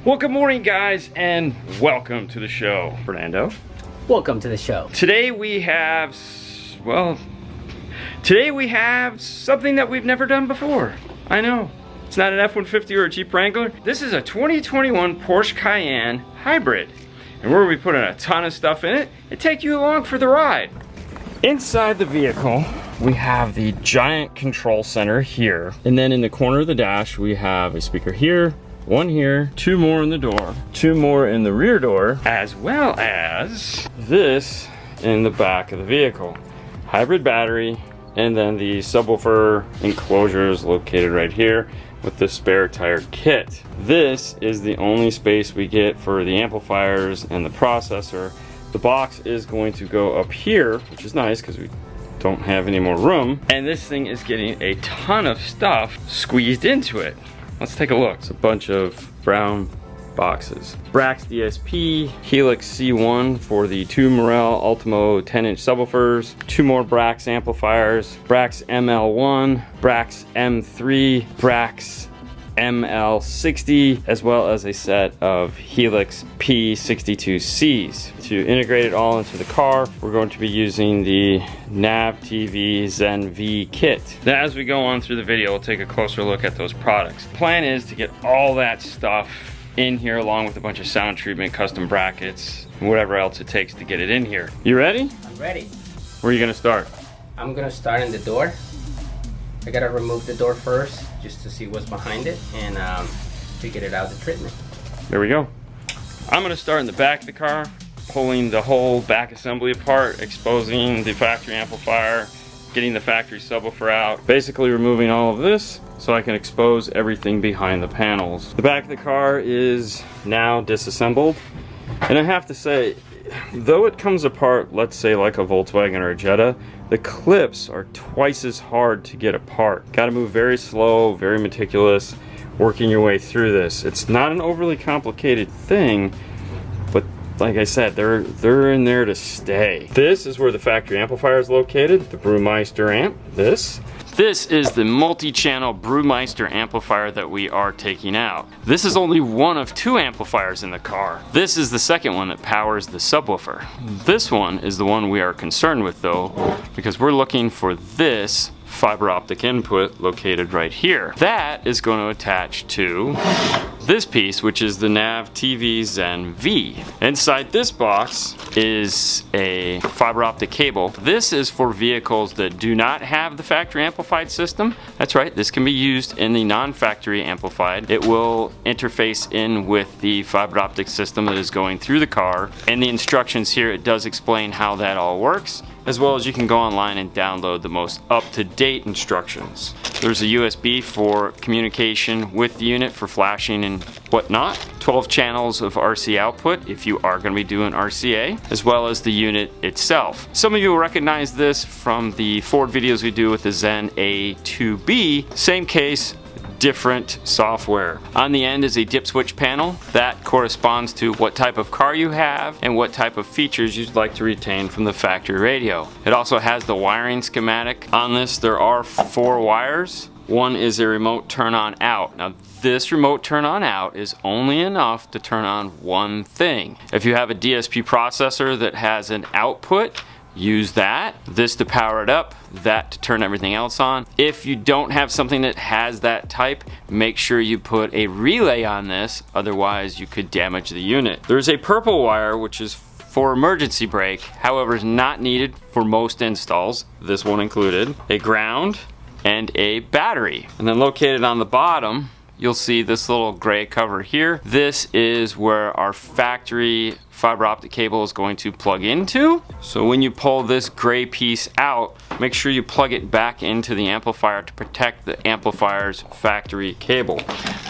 Well, good morning, guys, and welcome to the show. Fernando. Welcome to the show. Today we have, something that we've never done before. I know. It's not an F-150 or a Jeep Wrangler. This is a 2021 Porsche Cayenne hybrid. And we're going to be putting a ton of stuff in it and take you along for the ride. Inside the vehicle, we have the giant control center here. And then in the corner of the dash, we have a speaker here, one here, two more in the door, two more in the rear door, as well as this in the back of the vehicle. Hybrid battery, and then the subwoofer enclosure is located right here with the spare tire kit. This is the only space we get for the amplifiers and the processor. The box is going to go up here, which is nice because we don't have any more room. And this thing is getting a ton of stuff squeezed into it. Let's take a look. It's a bunch of brown boxes. BRAX DSP, Helix C One for the two Morel Ultimo 10-inch subwoofers, two more BRAX amplifiers, BRAX ML1, BRAX M3, BRAX ML60, as well as a set of Helix P62cs. To integrate it all into the car, we're going to be using the Nav-tv ZEN-V kit. Now, as we go on through the video, we'll take a closer look at those products. The plan is to get all that stuff in here along with a bunch of sound treatment, custom brackets, and whatever else it takes to get it in here. You ready? I'm ready. Where are you gonna start? I'm gonna start in the door. I gotta remove the door first just to see what's behind it and to get it out of the treatment. There we go. I'm gonna start in the back of the car, pulling the whole back assembly apart, exposing the factory amplifier, getting the factory subwoofer out, basically removing all of this so I can expose everything behind the panels. The back of the car is now disassembled, and I have to say, though it comes apart, let's say like a Volkswagen or a Jetta, the clips are twice as hard to get apart. Gotta move very slow, very meticulous, working your way through this. It's not an overly complicated thing, but like I said, they're in there to stay. This is where the factory amplifier is located, the Burmester amp, this. This is the multi-channel Burmester amplifier that we are taking out. This is only one of two amplifiers in the car. This is the second one that powers the subwoofer. This one is the one we are concerned with though, because we're looking for this fiber optic input located right here. That is going to attach to this piece, which is the Nav-tv ZEN-V. Inside this box is a fiber optic cable. This is for vehicles that do not have the factory amplified system. That's right, this can be used in the non-factory amplified. It will interface in with the fiber optic system that is going through the car. In the instructions here, it does explain how that all works, as well as you can go online and download the most up-to-date instructions. There's a USB for communication with the unit for flashing and whatnot. 12 channels of RC output if you are going to be doing RCA, as well as the unit itself. Some of you will recognize this from the Ford videos we do with the Zen A2B. Same case, different software. On the end is a dip switch panel that corresponds to what type of car you have and what type of features you'd like to retain from the factory radio. It also has the wiring schematic. On this there are 4 wires. One is a remote turn on out. Now this remote turn on out is only enough to turn on one thing. If you have a DSP processor that has an output, use that. This to power it up, that to turn everything else on. If you don't have something that has that type, make sure you put a relay on this, otherwise you could damage the unit. There's a purple wire which is for emergency brake, however is not needed for most installs, this one included, a ground and a battery. And then located on the bottom, you'll see this little gray cover here. This is where our factory fiber optic cable is going to plug into. So when you pull this gray piece out, make sure you plug it back into the amplifier to protect the amplifier's factory cable.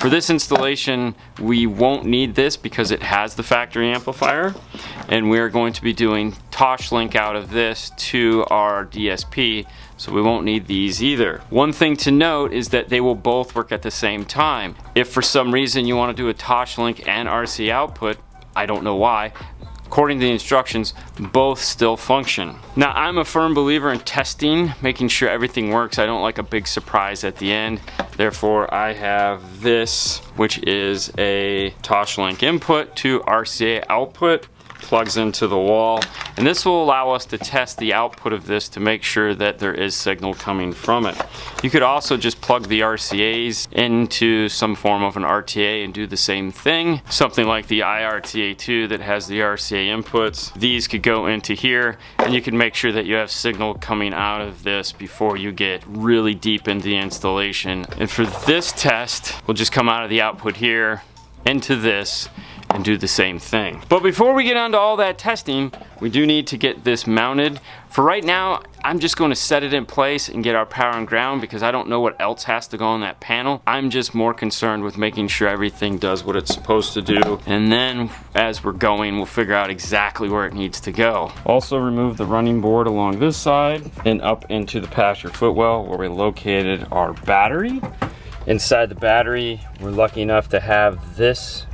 For this installation, we won't need this because it has the factory amplifier, and we're going to be doing Toshlink out of this to our DSP, so we won't need these either. One thing to note is that they will both work at the same time. If for some reason you want to do a Toshlink and RC output, I don't know why, according to the instructions, both still function. Now, I'm a firm believer in testing, making sure everything works. I don't like a big surprise at the end. Therefore, I have this, which is a Toshlink input to RCA output, plugs into the wall, and this will allow us to test the output of this to make sure that there is signal coming from it. You could also just plug the RCAs into some form of an RTA and do the same thing. Something like the IRTA2 that has the RCA inputs. These could go into here, and you can make sure that you have signal coming out of this before you get really deep into the installation. And for this test, we'll just come out of the output here into this and do the same thing. But before we get on to all that testing, we do need to get this mounted. For right now, I'm just going to set it in place and get our power and ground because I don't know what else has to go on that panel. I'm just more concerned with making sure everything does what it's supposed to do. And then as we're going, we'll figure out exactly where it needs to go. Also remove the running board along this side and up into the passenger footwell where we located our battery. Inside the battery, we're lucky enough to have this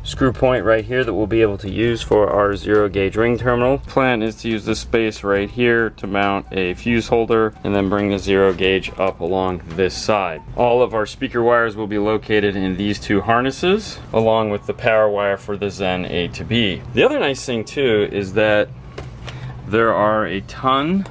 screw point right here that we'll be able to use for our 0 gauge ring terminal. Plan is to use this space right here to mount a fuse holder and then bring the 0 gauge up along this side. All of our speaker wires will be located in these two harnesses along with the power wire for the Zen A to B. The other nice thing too is that there are a ton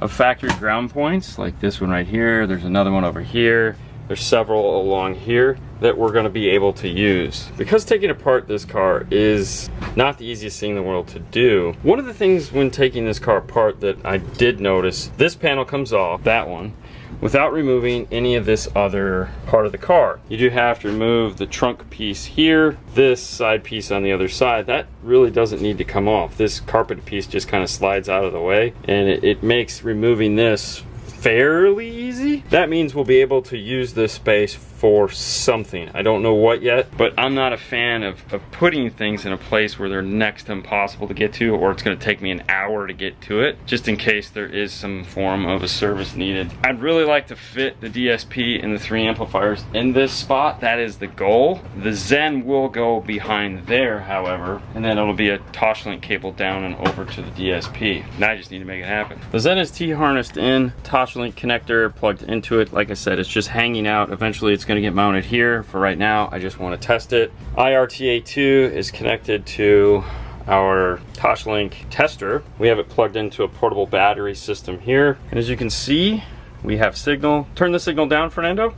of factory ground points, like this one right here. There's another one over here. There's several along here that we're going to be able to use. Because taking apart this car is not the easiest thing in the world to do, one of the things when taking this car apart that I did notice, this panel comes off, that one, without removing any of this other part of the car. You do have to remove the trunk piece here, this side piece on the other side. That really doesn't need to come off. This carpet piece just kind of slides out of the way, and it makes removing this fairly easy. That means we'll be able to use this space for something. I don't know what yet, but I'm not a fan of putting things in a place where they're next to impossible to get to, or it's going to take me an hour to get to it, just in case there is some form of a service needed. I'd really like to fit the DSP and the 3 amplifiers in this spot. That is the goal. The Zen will go behind there, however, and then it'll be a Toshlink cable down and over to the DSP. Now I just need to make it happen. The Zen is T-harnessed in, Toshlink connector plugged into it. Like I said, it's just hanging out. Eventually it's going to get mounted here. For right now, I just want to test it. IRTA2 is connected to our Toshlink tester. We have it plugged into a portable battery system here. And as you can see, we have signal. Turn the signal down, Fernando.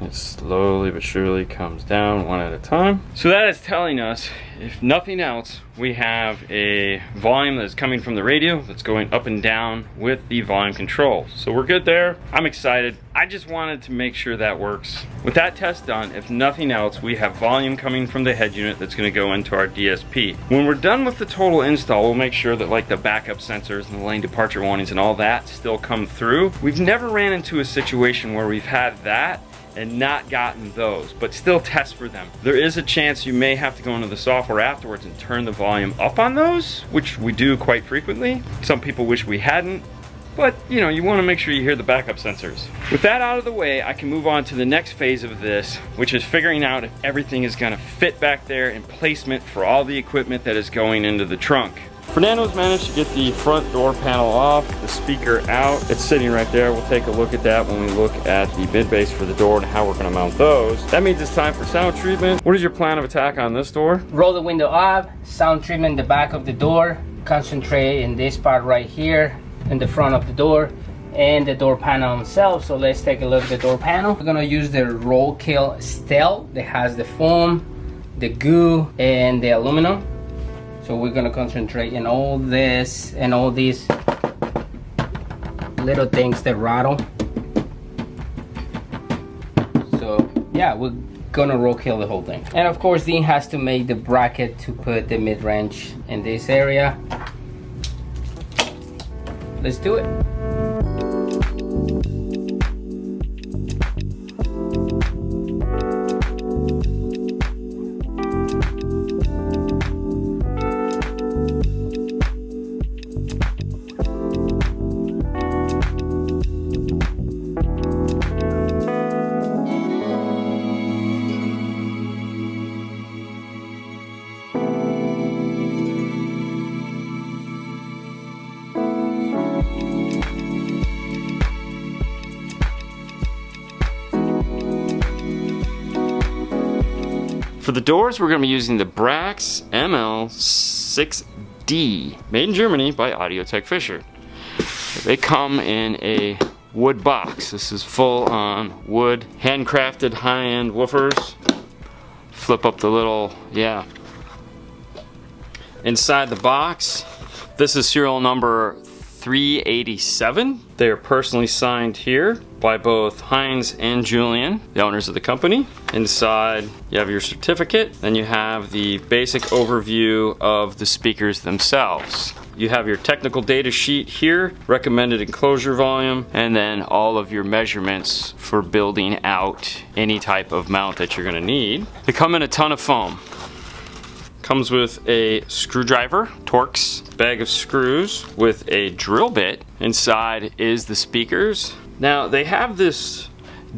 It slowly but surely comes down one at a time. So that is telling us, if nothing else, we have a volume that's coming from the radio that's going up and down with the volume control. So we're good there. I'm excited. I just wanted to make sure that works. With that test done, if nothing else, we have volume coming from the head unit that's going to go into our DSP. When we're done with the total install, we'll make sure that like the backup sensors and the lane departure warnings and all that still come through. We've never ran into a situation where we've had that and not gotten those, but still test for them. There is a chance you may have to go into the software afterwards and turn the volume up on those, which we do quite frequently. Some people wish we hadn't, but you know, you want to make sure you hear the backup sensors. With that out of the way, I can move on to the next phase of this, which is figuring out if everything is going to fit back there and placement for all the equipment that is going into the trunk. Fernando's managed to get the front door panel off, the speaker out. It's sitting right there. We'll take a look at that when we look at the mid base for the door and how we're going to mount those. That means it's time for sound treatment. What is your plan of attack on this door? Roll the window up, sound treatment the back of the door, concentrate in this part right here in the front of the door and the door panel itself. So let's take a look at the door panel. We're going to use the roll kill steel that has the foam, the goo, and the aluminum. So we're gonna concentrate in all this and all these little things that rattle. So yeah, we're gonna roll kill the whole thing. And of course, Dean has to make the bracket to put the mid-range in this area. Let's do it. For the doors, we're gonna be using the BRAX ML3, made in Germany by Audiotech Fischer. They come in a wood box. This is full on wood, handcrafted high-end woofers. Flip up the little, yeah. Inside the box, this is serial number 387. They are personally signed here by both Heinz and Julian, the owners of the company. Inside, you have your certificate, then you have the basic overview of the speakers themselves. You have your technical data sheet here, recommended enclosure volume, and then all of your measurements for building out any type of mount that you're gonna need. They come in a ton of foam. Comes with a screwdriver, Torx, bag of screws with a drill bit. Inside is the speakers. Now they have this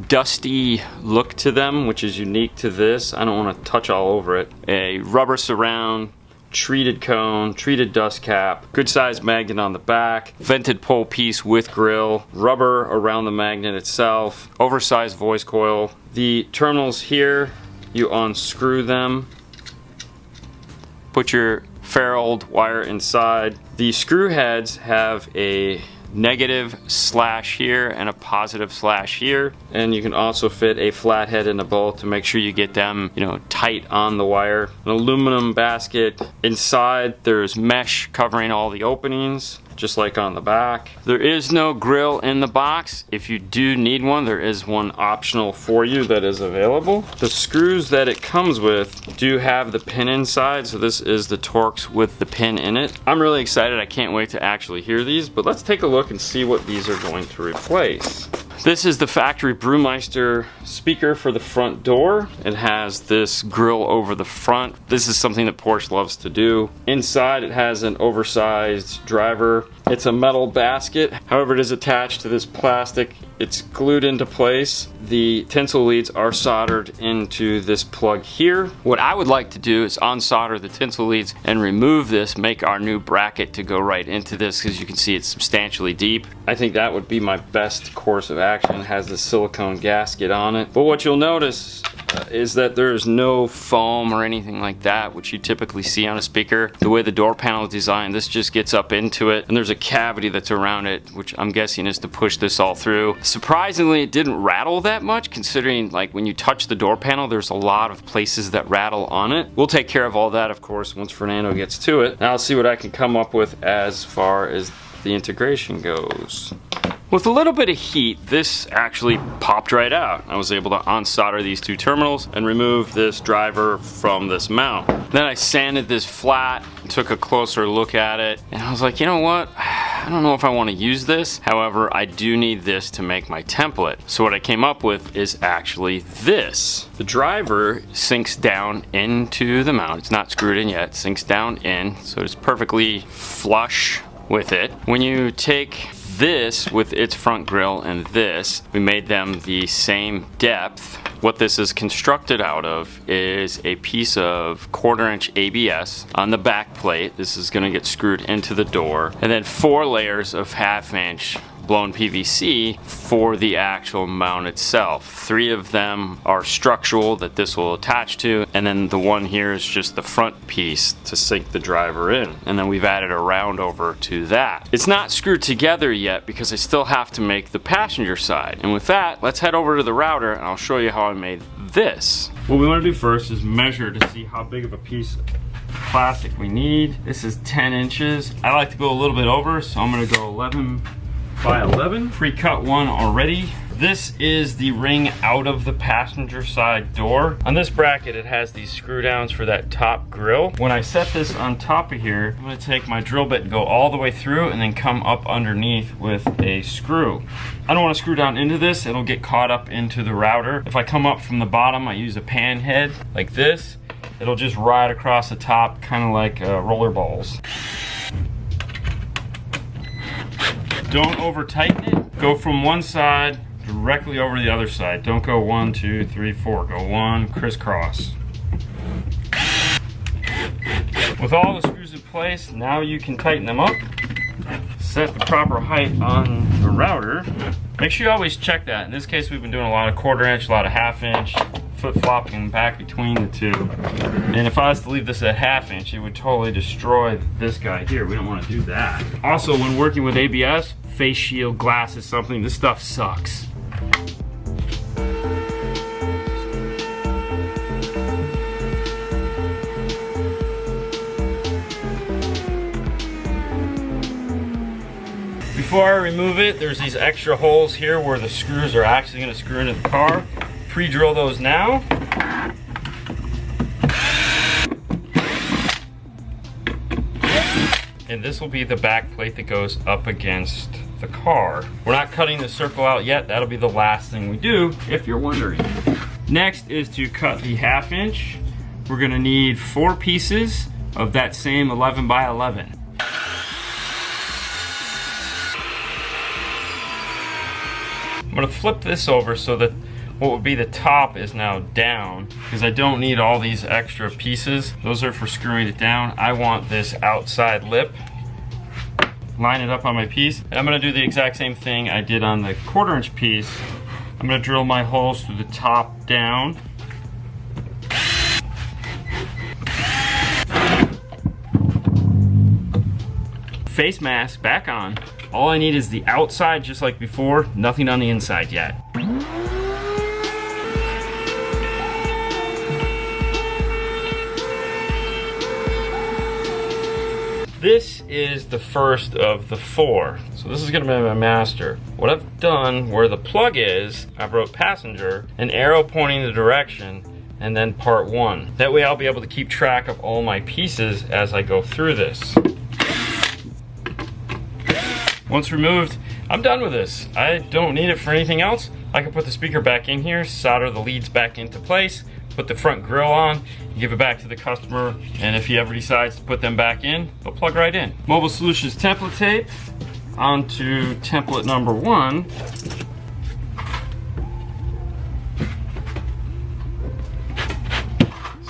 dusty look to them, which is unique to this. I don't want to touch all over it. A rubber surround, treated cone, treated dust cap, good sized magnet on the back, vented pole piece with grill, rubber around the magnet itself, oversized voice coil. The terminals here, you unscrew them, put your ferruled wire inside. The screw heads have a negative slash here and a positive slash here, and you can also fit a flathead into both to make sure you get them, you know, tight on the wire. An aluminum basket. Inside there's mesh covering all the openings, just like on the back. There is no grill in the box. If you do need one, there is one optional for you that is available. The screws that it comes with do have the pin inside, so this is the Torx with the pin in it. I'm really excited. I can't wait to actually hear these, but let's take a look and see what these are going to replace. This is the factory Burmester speaker for the front door. It has this grill over the front. This is something that Porsche loves to do. Inside it has an oversized driver. It's a metal basket. However, it is attached to this plastic. It's glued into place. The tinsel leads are soldered into this plug here. What I would like to do is unsolder the tinsel leads and remove this, make our new bracket to go right into this, because you can see it's substantially deep. I think that would be my best course of action. It has the silicone gasket on it. But what you'll notice is that there is no foam or anything like that, which you typically see on a speaker. The way the door panel is designed, this just gets up into it, and there's a cavity that's around it, which I'm guessing is to push this all through. Surprisingly, it didn't rattle that much, considering like when you touch the door panel, there's a lot of places that rattle on it. We'll take care of all that, of course, once Fernando gets to it. Now I'll see what I can come up with as far as the integration goes. With a little bit of heat, this actually popped right out. I was able to unsolder these two terminals and remove this driver from this mount. Then I sanded this flat, took a closer look at it, and I was like, you know what? I don't know if I want to use this. However, I do need this to make my template. So what I came up with is actually this. The driver sinks down into the mount. It's not screwed in yet. It sinks down in, so it's perfectly flush with it. When you take this with its front grille and this, we made them the same depth. What this is constructed out of is a piece of 1/4 inch ABS on the back plate. This is going to get screwed into the door, and then 4 layers of 1/2 inch blown PVC for the actual mount itself. 3 of them are structural that this will attach to, and then the one here is just the front piece to sink the driver in. And then we've added a round over to that. It's not screwed together yet because I still have to make the passenger side. And with that, let's head over to the router and I'll show you how I made this. What we want to do first is measure to see how big of a piece of plastic we need. This is 10 inches. I like to go a little bit over, so I'm going to go 11 by 11. Pre-cut one already. This is the ring out of the passenger side door. On this bracket, it has these screw downs for that top grill. When I set this on top of here, I'm gonna take my drill bit and go all the way through and then come up underneath with a screw. I don't wanna screw down into this, it'll get caught up into the router. If I come up from the bottom, I use a pan head like this. It'll just ride across the top, kind of like roller balls. Don't over tighten it. Go from one side directly over the other side. Don't go 1, 2, 3, 4. Go 1, crisscross. With all the screws in place, now you can tighten them up. Set the proper height on the router. Make sure you always check that. In this case, we've been doing a lot of 1/4 inch, a lot of 1/2 inch. flip-flopping back between the two. And if I was to leave this at 1/2 inch, it would totally destroy this guy here. We don't want to do that. Also, when working with ABS, face shield glass is something, this stuff sucks. Before I remove it, there's these extra holes here where the screws are actually going to screw into the car. Pre-drill those now. And this will be the back plate that goes up against the car. We're not cutting the circle out yet. That'll be the last thing we do, if you're wondering. Next is to cut the 1/2 inch. We're going to need 4 pieces of that same 11 by 11. I'm gonna flip this over so that what would be the top is now down, because I don't need all these extra pieces. Those are for screwing it down. I want this outside lip. Line it up on my piece. And I'm gonna do the exact same thing I did on the 1/4 inch piece. I'm gonna drill my holes through the top down. Face mask back on. All I need is the outside, just like before, nothing on the inside yet. This is the first of the 4. So this is gonna be my master. What I've done, where the plug is, I wrote passenger, an arrow pointing the direction, and then part 1. That way I'll be able to keep track of all my pieces as I go through this. Once removed, I'm done with this. I don't need it for anything else. I can put the speaker back in here, solder the leads back into place, put the front grille on, give it back to the customer, and if he ever decides to put them back in, they'll plug right in. Mobile Solutions template tape onto template number 1.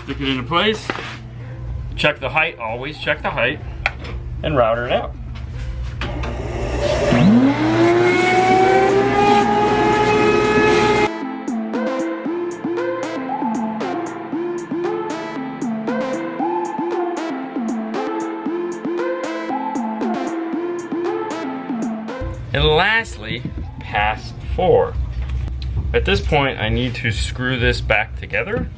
Stick it into place. Check the height, always check the height, and router it out. And lastly, pass 4. At this point, I need to screw this back together.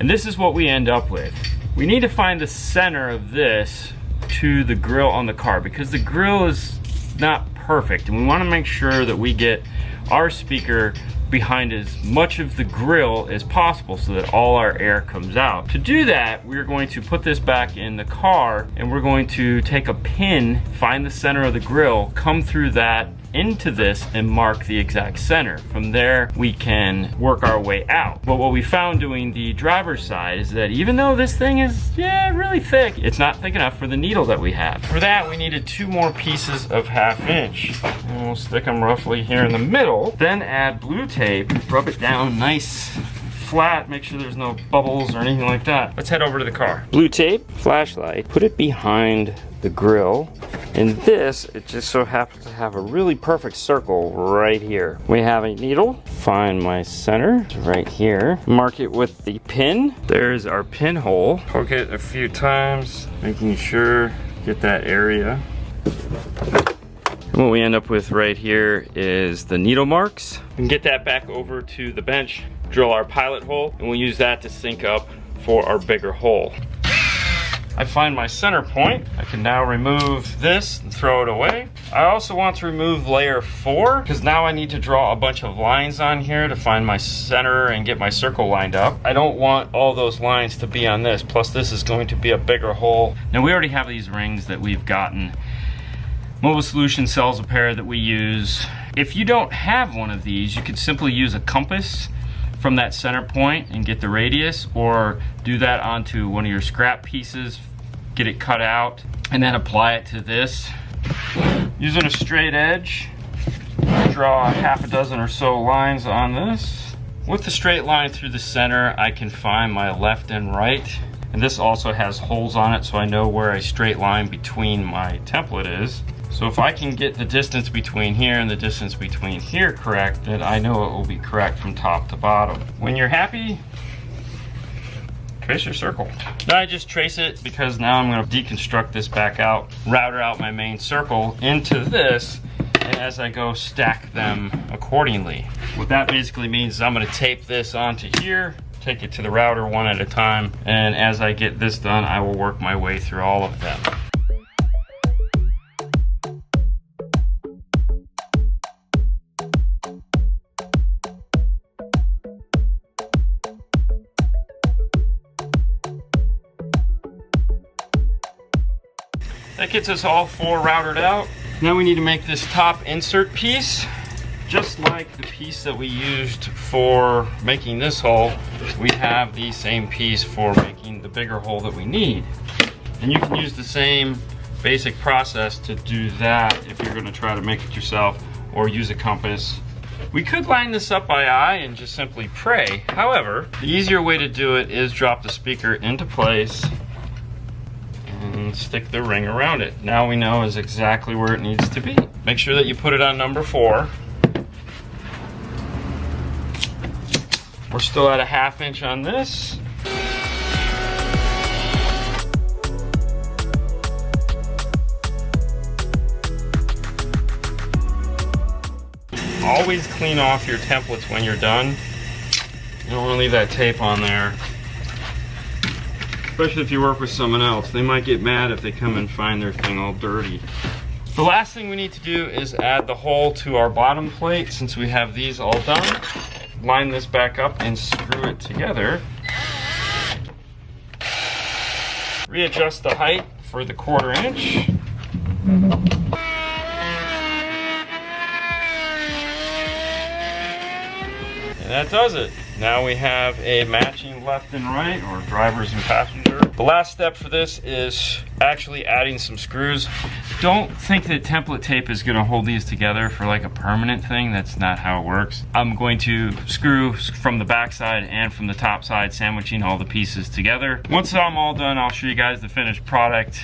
And this is what we end up with. We need to find the center of this to the grill on the car, because the grill is not perfect, and we want to make sure that we get our speaker behind as much of the grill as possible so that all our air comes out. To do that, we're going to put this back in the car, and we're going to take a pin, find the center of the grill, come through that into this and mark the exact center. From there, we can work our way out. But what we found doing the driver's side is that even though this thing is, really thick, it's not thick enough for the needle that we have. For that, we needed 2 more pieces of 1/2 inch. And we'll stick them roughly here in the middle. Then add blue tape, rub it down nice flat, make sure there's no bubbles or anything like that. Let's head over to the car. Blue tape, flashlight, put it behind the grill. And this, it just so happens to have a really perfect circle right here. We have a needle, find my center right here, mark it with the pin. There's our pinhole. Poke it a few times, making sure get that area. And what we end up with right here is the needle marks. We can get that back over to the bench, drill our pilot hole, and we'll use that to sync up for our bigger hole. I find my center point. I can now remove this and throw it away. I also want to remove layer 4, because now I need to draw a bunch of lines on here to find my center and get my circle lined up. I don't want all those lines to be on this, plus this is going to be a bigger hole. Now we already have these rings that we've gotten. Mobile Solutions sells a pair that we use. If you don't have one of these, you could simply use a compass from that center point and get the radius, or do that onto one of your scrap pieces, get it cut out, and then apply it to this. Using a straight edge, draw 6 or so lines on this. With the straight line through the center, I can find my left and right. And this also has holes on it, so I know where a straight line between my template is. So if I can get the distance between here and the distance between here correct, then I know it will be correct from top to bottom. When you're happy, trace your circle. Now I just trace it because now I'm going to deconstruct this back out, router out my main circle into this, and as I go stack them accordingly. What that basically means is I'm going to tape this onto here, take it to the router one at a time, and as I get this done, I will work my way through all of them. That gets us all four routed out. Now we need to make this top insert piece. Just like the piece that we used for making this hole, we have the same piece for making the bigger hole that we need. And you can use the same basic process to do that if you're gonna try to make it yourself or use a compass. We could line this up by eye and just simply pray. However, the easier way to do it is drop the speaker into place and stick the ring around it. Now we know is exactly where it needs to be. Make sure that you put it on number 4. We're still at a 1/2 inch on this. Always clean off your templates when you're done. You don't want to leave that tape on there. Especially if you work with someone else. They might get mad if they come and find their thing all dirty. The last thing we need to do is add the hole to our bottom plate since we have these all done. Line this back up and screw it together. Readjust the height for the 1/4 inch. And that does it. Now we have a matching left and right, or drivers and passenger. The last step for this is actually adding some screws. Don't think that template tape is gonna hold these together for like a permanent thing. That's not how it works. I'm going to screw from the back side and from the top side, sandwiching all the pieces together. Once I'm all done, I'll show you guys the finished product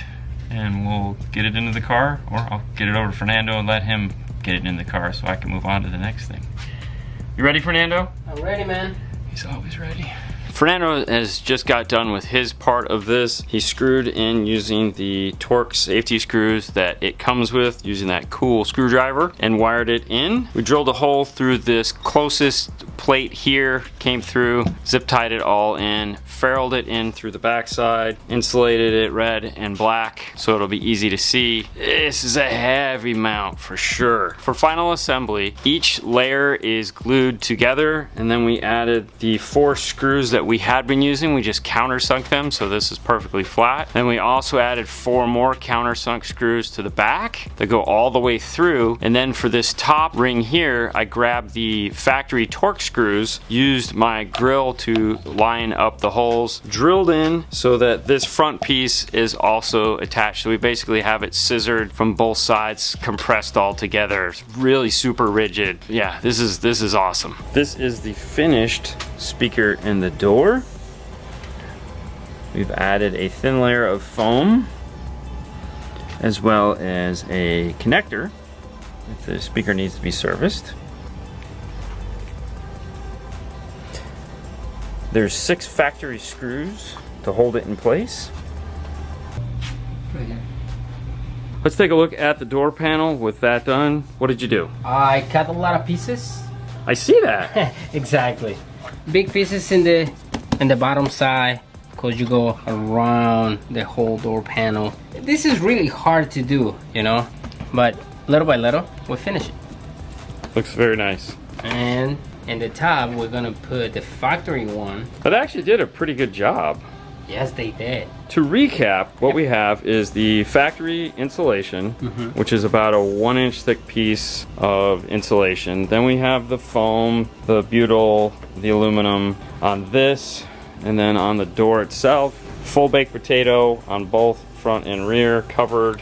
and we'll get it into the car, or I'll get it over to Fernando and let him get it in the car so I can move on to the next thing. You ready, Fernando? I'm ready, man. He's always ready. Fernando has just got done with his part of this. He screwed in using the Torx safety screws that it comes with, using that cool screwdriver, and wired it in. We drilled a hole through this closest plate here, came through, zip tied it all in, ferruled it in through the backside, insulated it red and black so it'll be easy to see. This is a heavy mount for sure. For final assembly, each layer is glued together, and then we added the 4 screws that we had been using. We just countersunk them so this is perfectly flat. Then we also added 4 more countersunk screws to the back that go all the way through, and then for this top ring here I grabbed the factory Torx screws, used my grill to line up the holes, drilled in so that this front piece is also attached. So we basically have it scissored from both sides, compressed all together. It's really super rigid. Yeah, this is awesome. This is the finished speaker in the door. We've added a thin layer of foam as well as a connector if the speaker needs to be serviced. There's 6 factory screws to hold it in place. Let's take a look at the door panel with that done. What did you do? I cut a lot of pieces. I see that. Exactly. Big pieces in the bottom side because you go around the whole door panel. This is really hard to do, you know, but little by little we'll finish it. Looks very nice. And in the top we're gonna put the factory one. That actually did a pretty good job. Yes, they did. To recap, what we have is the factory insulation, which is about a 1-inch thick piece of insulation. Then we have the foam, the butyl, the aluminum on this, and then on the door itself, full baked potato on both front and rear, covered.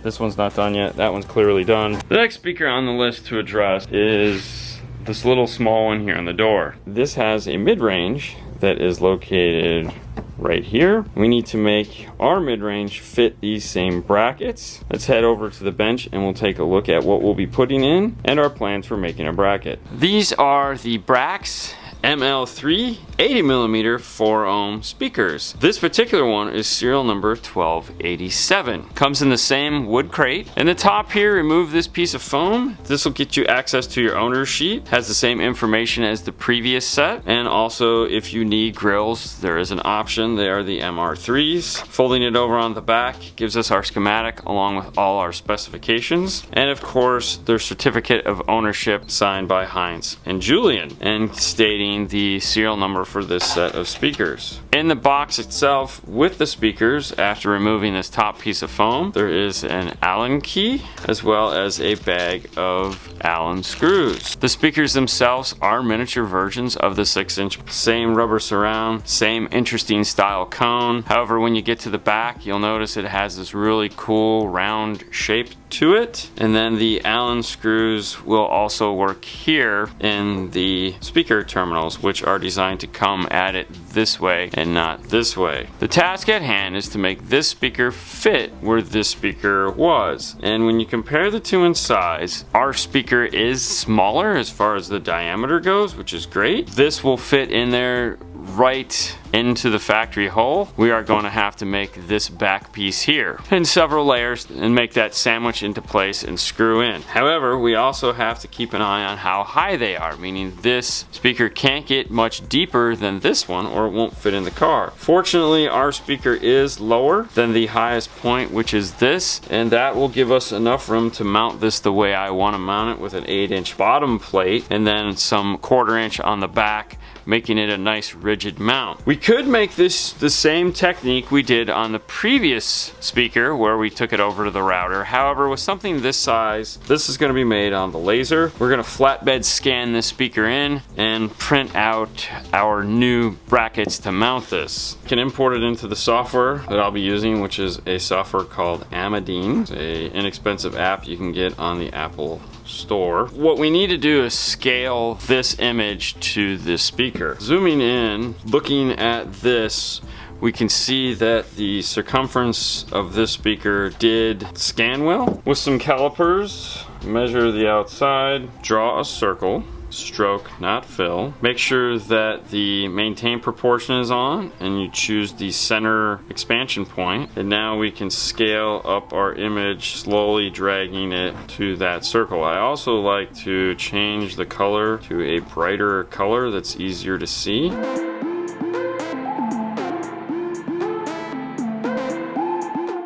This one's not done yet. That one's clearly done. The next speaker on the list to address is this little small one here on the door. This has a mid-range that is located right here. We need to make our mid-range fit these same brackets. Let's head over to the bench and we'll take a look at what we'll be putting in and our plans for making a bracket. These are the BRAX ML3 80mm 4-ohm speakers. This particular one is serial number 1287. Comes in the same wood crate. In the top here, remove this piece of foam. This will get you access to your owner's sheet. Has the same information as the previous set. And also, if you need grills, there is an option. They are the MR3s. Folding it over on the back gives us our schematic along with all our specifications. And of course, their certificate of ownership signed by Heinz and Julian, and stating the serial number for this set of speakers. In the box itself with the speakers, after removing this top piece of foam, there is an Allen key as well as a bag of Allen screws. The speakers themselves are miniature versions of the 6-inch. Same rubber surround, same interesting style cone. However, when you get to the back, you'll notice it has this really cool round shape to it. And then the Allen screws will also work here in the speaker terminals, which are designed to come at it this way and not this way. The task at hand is to make this speaker fit where this speaker was. And when you compare the two in size, our speaker is smaller as far as the diameter goes, which is great. This will fit in there right into the factory hole. We are going to have to make this back piece here in several layers and make that sandwich into place and screw in. However, we also have to keep an eye on how high they are, meaning this speaker can't get much deeper than this one or it won't fit in the car. Fortunately, our speaker is lower than the highest point, which is this, and that will give us enough room to mount this the way I want to mount it, with an 8-inch bottom plate and then some 1/4 inch on the back, making it a nice rigid mount. We could make this the same technique we did on the previous speaker where we took it over to the router. However, with something this size, this is going to be made on the laser. We're going to flatbed scan this speaker in and print out our new brackets to mount this. You can import it into the software that I'll be using, which is a software called Amadine. It's an inexpensive app you can get on the Apple Store. What we need to do is scale this image to this speaker. Zooming in, looking at this, we can see that the circumference of this speaker did scan well. With some calipers, measure the outside, draw a circle, stroke, not fill. Make sure that the maintain proportion is on and you choose the center expansion point. And now we can scale up our image, slowly dragging it to that circle. I also like to change the color to a brighter color that's easier to see.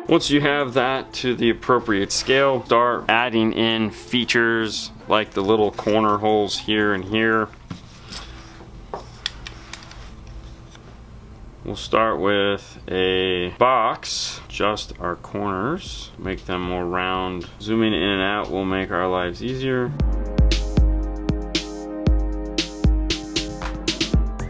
Once you have that to the appropriate scale, start adding in features like the little corner holes here and here. We'll start with a box, just our corners, make them more round. Zooming in and out will make our lives easier.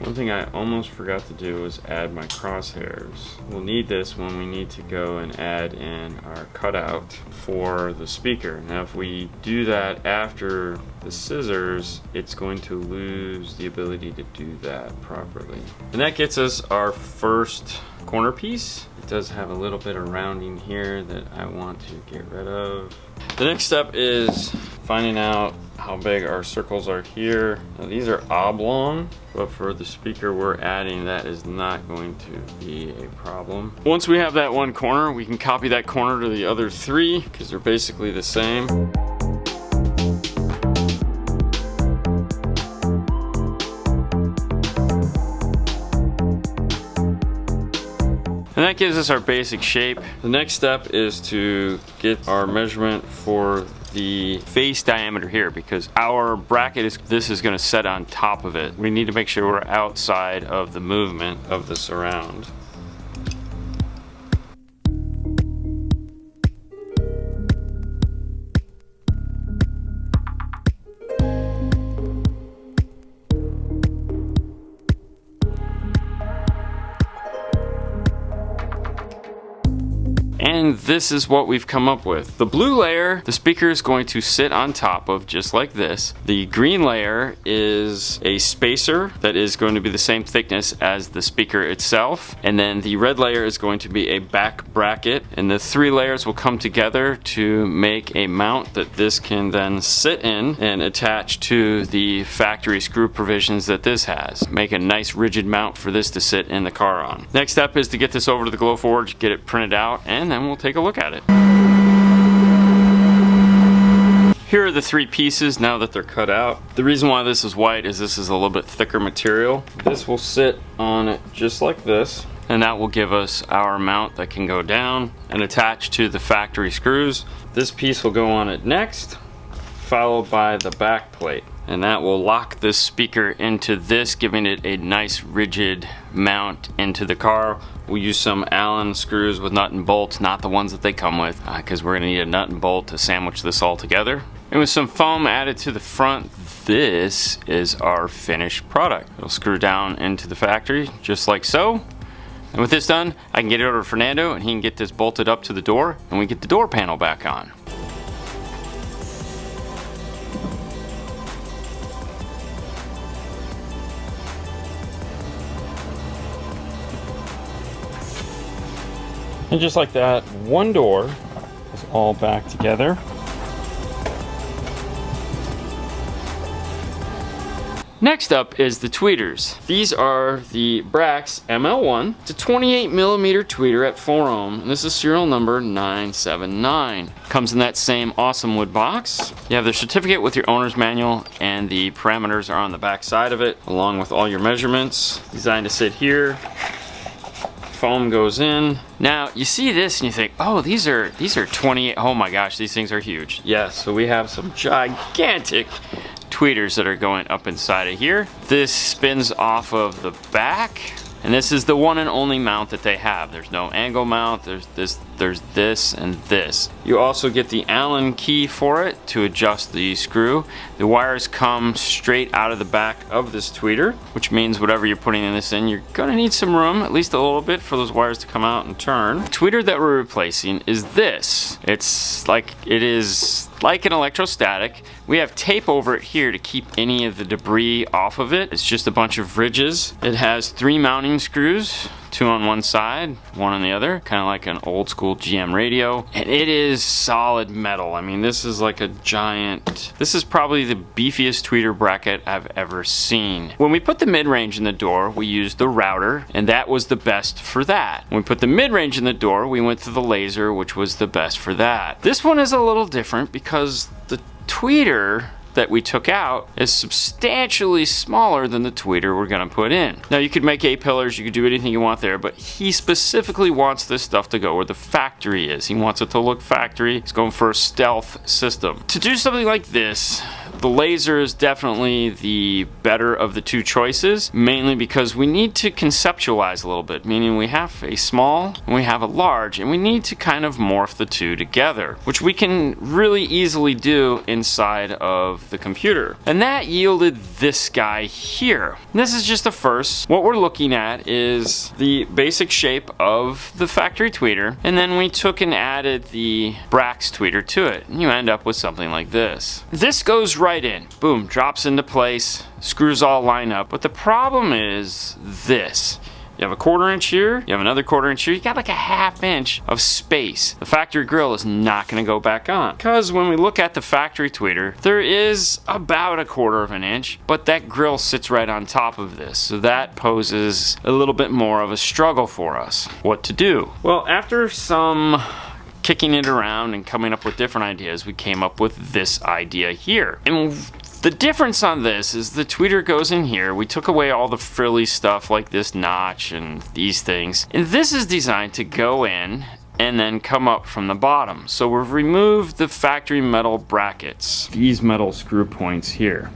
One thing I almost forgot to do was add my crosshairs. We'll need this when we need to go and add in our cutout for the speaker. Now if we do that after the scissors, it's going to lose the ability to do that properly. And that gets us our first corner piece. It does have a little bit of rounding here that I want to get rid of. The next step is finding out how big our circles are here. Now these are oblong, but for the speaker we're adding, that is not going to be a problem. Once we have that one corner, we can copy that corner to the other three because they're basically the same. And that gives us our basic shape. The next step is to get our measurement for the face diameter here, because our bracket is going to set on top of it. We need to make sure we're outside of the movement of the surround. And this is what we've come up with. The blue layer, the speaker is going to sit on top of, just like this. The green layer is a spacer that is going to be the same thickness as the speaker itself. And then the red layer is going to be a back bracket. And the three layers will come together to make a mount that this can then sit in and attach to the factory screw provisions that this has. Make a nice rigid mount for this to sit in the car on. Next step is to get this over to the Glowforge, get it printed out, and then we'll take a look at it. Here are the three pieces now that they're cut out. The reason why this is white is this is a little bit thicker material. This will sit on it just like this, and that will give us our mount that can go down and attach to the factory screws. This piece will go on it next, followed by the back plate. And that will lock this speaker into this, giving it a nice rigid mount into the car. We'll use some Allen screws with nut and bolts, not the ones that they come with, because we're gonna need a nut and bolt to sandwich this all together. And with some foam added to the front, this is our finished product. It'll screw down into the factory, just like so. And with this done, I can get it over to Fernando and he can get this bolted up to the door and we get the door panel back on. And just like that, one door is all back together. Next up is the tweeters. These are the BRAX ML1. It's a 28mm tweeter at 4 ohm, and this is serial number 979. Comes in that same awesome wood box. You have the certificate with your owner's manual, and the parameters are on the back side of it, along with all your measurements. Designed to sit here. Foam goes in. Now you see this and you think, oh, these are 28. Oh my gosh, these things are huge. Yes, so we have some gigantic tweeters that are going up inside of here. This spins off of the back, and this is the one and only mount that they have. There's no angle mount, there's this and this. You also get the Allen key for it to adjust the screw. The wires come straight out of the back of this tweeter, which means whatever you're putting in this in, you're gonna need some room, at least a little bit, for those wires to come out and turn. The tweeter that we're replacing is this. It is like an electrostatic. We have tape over it here to keep any of the debris off of it. It's just a bunch of ridges. It has 3 mounting screws, 2 on one side, 1 on the other, kind of like an old school GM radio. And it is solid metal. I mean, this is like a giant, this is probably the beefiest tweeter bracket I've ever seen. When we put the mid-range in the door, we used the router, and that was the best for that. When we put the mid-range in the door, we went to the laser, which was the best for that. This one is a little different because the tweeter that we took out is substantially smaller than the tweeter we're gonna put in. Now you could make A-pillars, you could do anything you want there, but he specifically wants this stuff to go where the factory is. He wants it to look factory. He's going for a stealth system. To do something like this, the laser is definitely the better of the two choices, mainly because we need to conceptualize a little bit, meaning we have a small and we have a large, and we need to kind of morph the two together, which we can really easily do inside of the computer. And that yielded this guy here. And this is just the first. What we're looking at is the basic shape of the factory tweeter, and then we took and added the BRAX tweeter to it, and you end up with something like this. This goes right in, boom, drops into place, screws all line up. But the problem is this. You have a 1/4 inch here, you have another 1/4 inch here, you got like a 1/2 inch of space. The factory grill is not gonna go back on. Because when we look at the factory tweeter, there is about a 1/4 of an inch, but that grill sits right on top of this. So that poses a little bit more of a struggle for us. What to do? Well, after some kicking it around and coming up with different ideas, we came up with this idea here. And the difference on this is the tweeter goes in here. We took away all the frilly stuff like this notch and these things. And this is designed to go in and then come up from the bottom. So we've removed the factory metal brackets. These metal screw points here.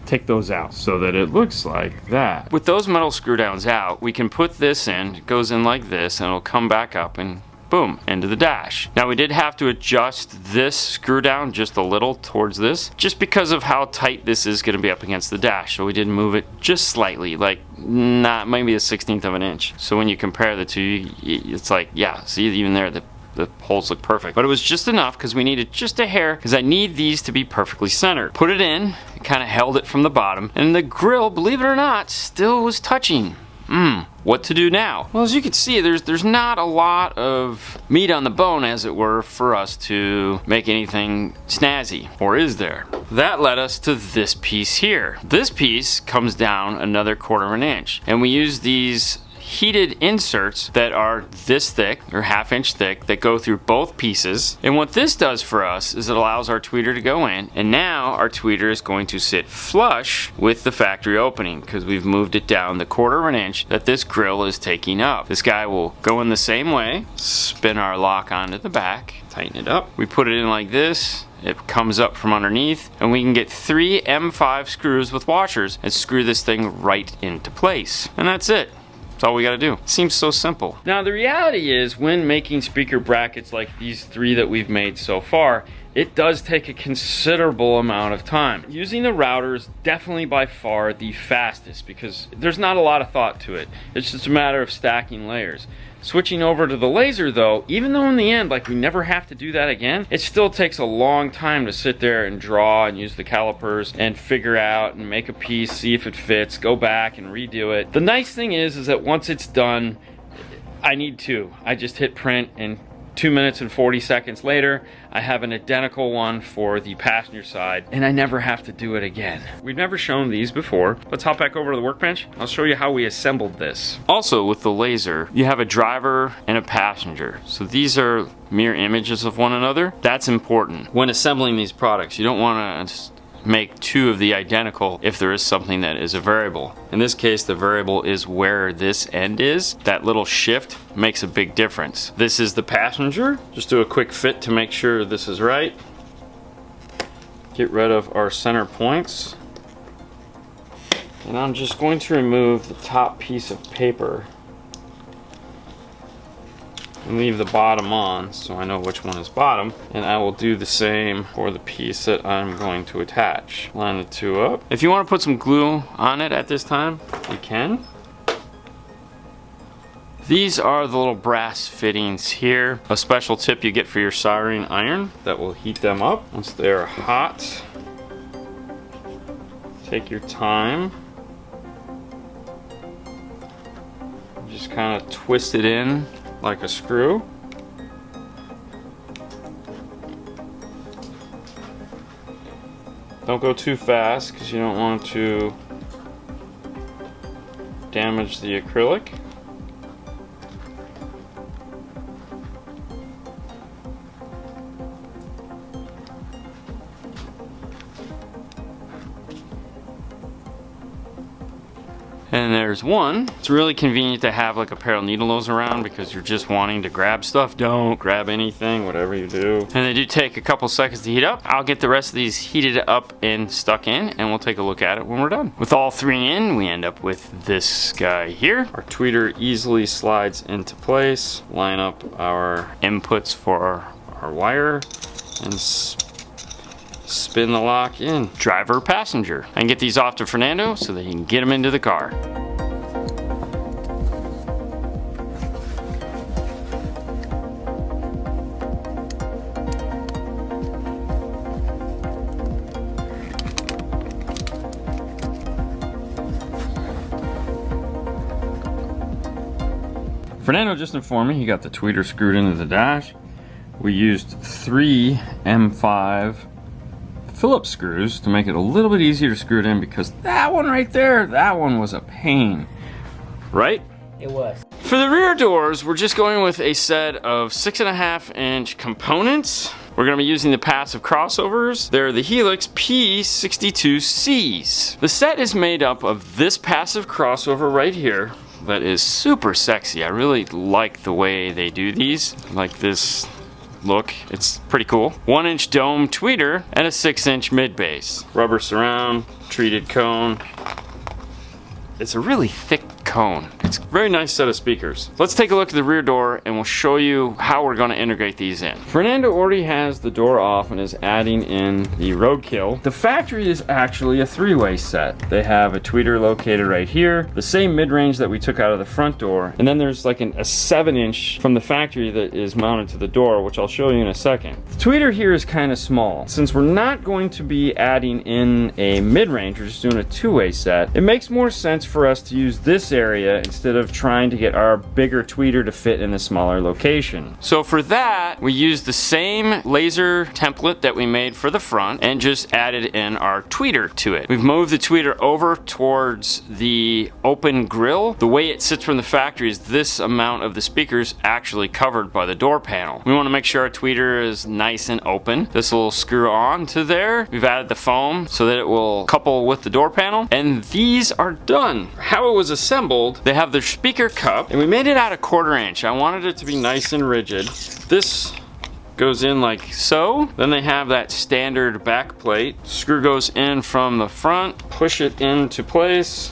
Take those out so that it looks like that. With those metal screw downs out, we can put this in, it goes in like this, and it'll come back up and boom, into the dash. Now we did have to adjust this screw down just a little towards this, just because of how tight this is gonna be up against the dash. So we did move it just slightly, like not maybe a 1/16 of an inch. So when you compare the two, it's like, yeah, see even there, the the holes look perfect. But it was just enough because we needed just a hair, because I need these to be perfectly centered. Put it in, it kind of held it from the bottom, and the grill, believe it or not, still was touching. What to do now? Well, as you can see, there's not a lot of meat on the bone, as it were, for us to make anything snazzy. Or is there? That led us to this piece here. This piece comes down another 1/4 inch, and we use these heated inserts that are this thick, or 1/2 inch thick, that go through both pieces. And what this does for us is it allows our tweeter to go in, and now our tweeter is going to sit flush with the factory opening because we've moved it down the 1/4 inch that this grill is taking up. This guy will go in the same way, spin our lock onto the back, tighten it up. We put it in like this. It comes up from underneath, and we can get 3 M5 screws with washers and screw this thing right into place. And that's it. That's all we gotta do. Seems so simple. Now the reality is, when making speaker brackets like these 3 that we've made so far, it does take a considerable amount of time. Using the router is definitely by far the fastest because there's not a lot of thought to it. It's just a matter of stacking layers. Switching over to the laser though, even though in the end, like, we never have to do that again, it still takes a long time to sit there and draw and use the calipers and figure out and make a piece, see if it fits, go back and redo it. The nice thing is that once it's done, I need to. I just hit print, and 2 minutes and 40 seconds later, I have an identical one for the passenger side, and I never have to do it again. We've never shown these before. Let's hop back over to the workbench. I'll show you how we assembled this. Also, with the laser, you have a driver and a passenger. So these are mirror images of one another. That's important. When assembling these products, you don't want to make 2 of the identical if there is something that is a variable. In this case, the variable is where this end is. That little shift makes a big difference. This is the passenger. Just do a quick fit to make sure this is right. Get rid of our center points. And I'm just going to remove the top piece of paper and leave the bottom on so I know which one is bottom, and I will do the same for the piece that I'm going to attach. Line the 2 up. If you want to put some glue on it at this time, you can. These are the little brass fittings here. A special tip you get for your soldering iron that will heat them up. Once they're hot, take your time. Just kind of twist it in like a screw. Don't go too fast because you don't want to damage the acrylic. And there's one. It's really convenient to have like a pair of needle nose around because you're just wanting to grab stuff. Don't grab anything, whatever you do. And they do take a couple seconds to heat up. I'll get the rest of these heated up and stuck in, and we'll take a look at it when we're done. With all 3 in, we end up with this guy here. Our tweeter easily slides into place. Line up our inputs for our wire and spin the lock in. Driver, passenger. I can get these off to Fernando so that he can get them into the car. Fernando just informed me he got the tweeter screwed into the dash. We used 3 M5 Phillips screws to make it a little bit easier to screw it in, because that one right there, that one was a pain, right? It was. For the rear doors, we're just going with a set of 6.5 inch components. We're going to be using the passive crossovers. They're the Helix P62cs. The set is made up of this passive crossover right here that is super sexy. I really like the way they do these, like this look. It's pretty cool. 1 inch dome tweeter and a 6 inch mid base. Rubber surround, treated cone. It's a really thick cone. It's a very nice set of speakers. Let's take a look at the rear door and we'll show you how we're going to integrate these in. Fernando already has the door off and is adding in the roadkill. The factory is actually a three-way set. They have a tweeter located right here, the same mid-range that we took out of the front door, and then there's like a 7-inch from the factory that is mounted to the door, which I'll show you in a second. The tweeter here is kind of small. Since we're not going to be adding in a mid-range, we're just doing a two-way set, it makes more sense for us to use this area instead of trying to get our bigger tweeter to fit in a smaller location. So for that, we used the same laser template that we made for the front and just added in our tweeter to it. We've moved the tweeter over towards the open grill. The way it sits from the factory is this amount of the speakers actually covered by the door panel. We want to make sure our tweeter is nice and open. This will screw on to there. We've added the foam so that it will couple with the door panel, and these are done. How it was assembled, they have their speaker cup, and we made it out of 1/4 inch. I wanted it to be nice and rigid. This goes in like so. Then they have that standard back plate. Screw goes in from the front, push it into place.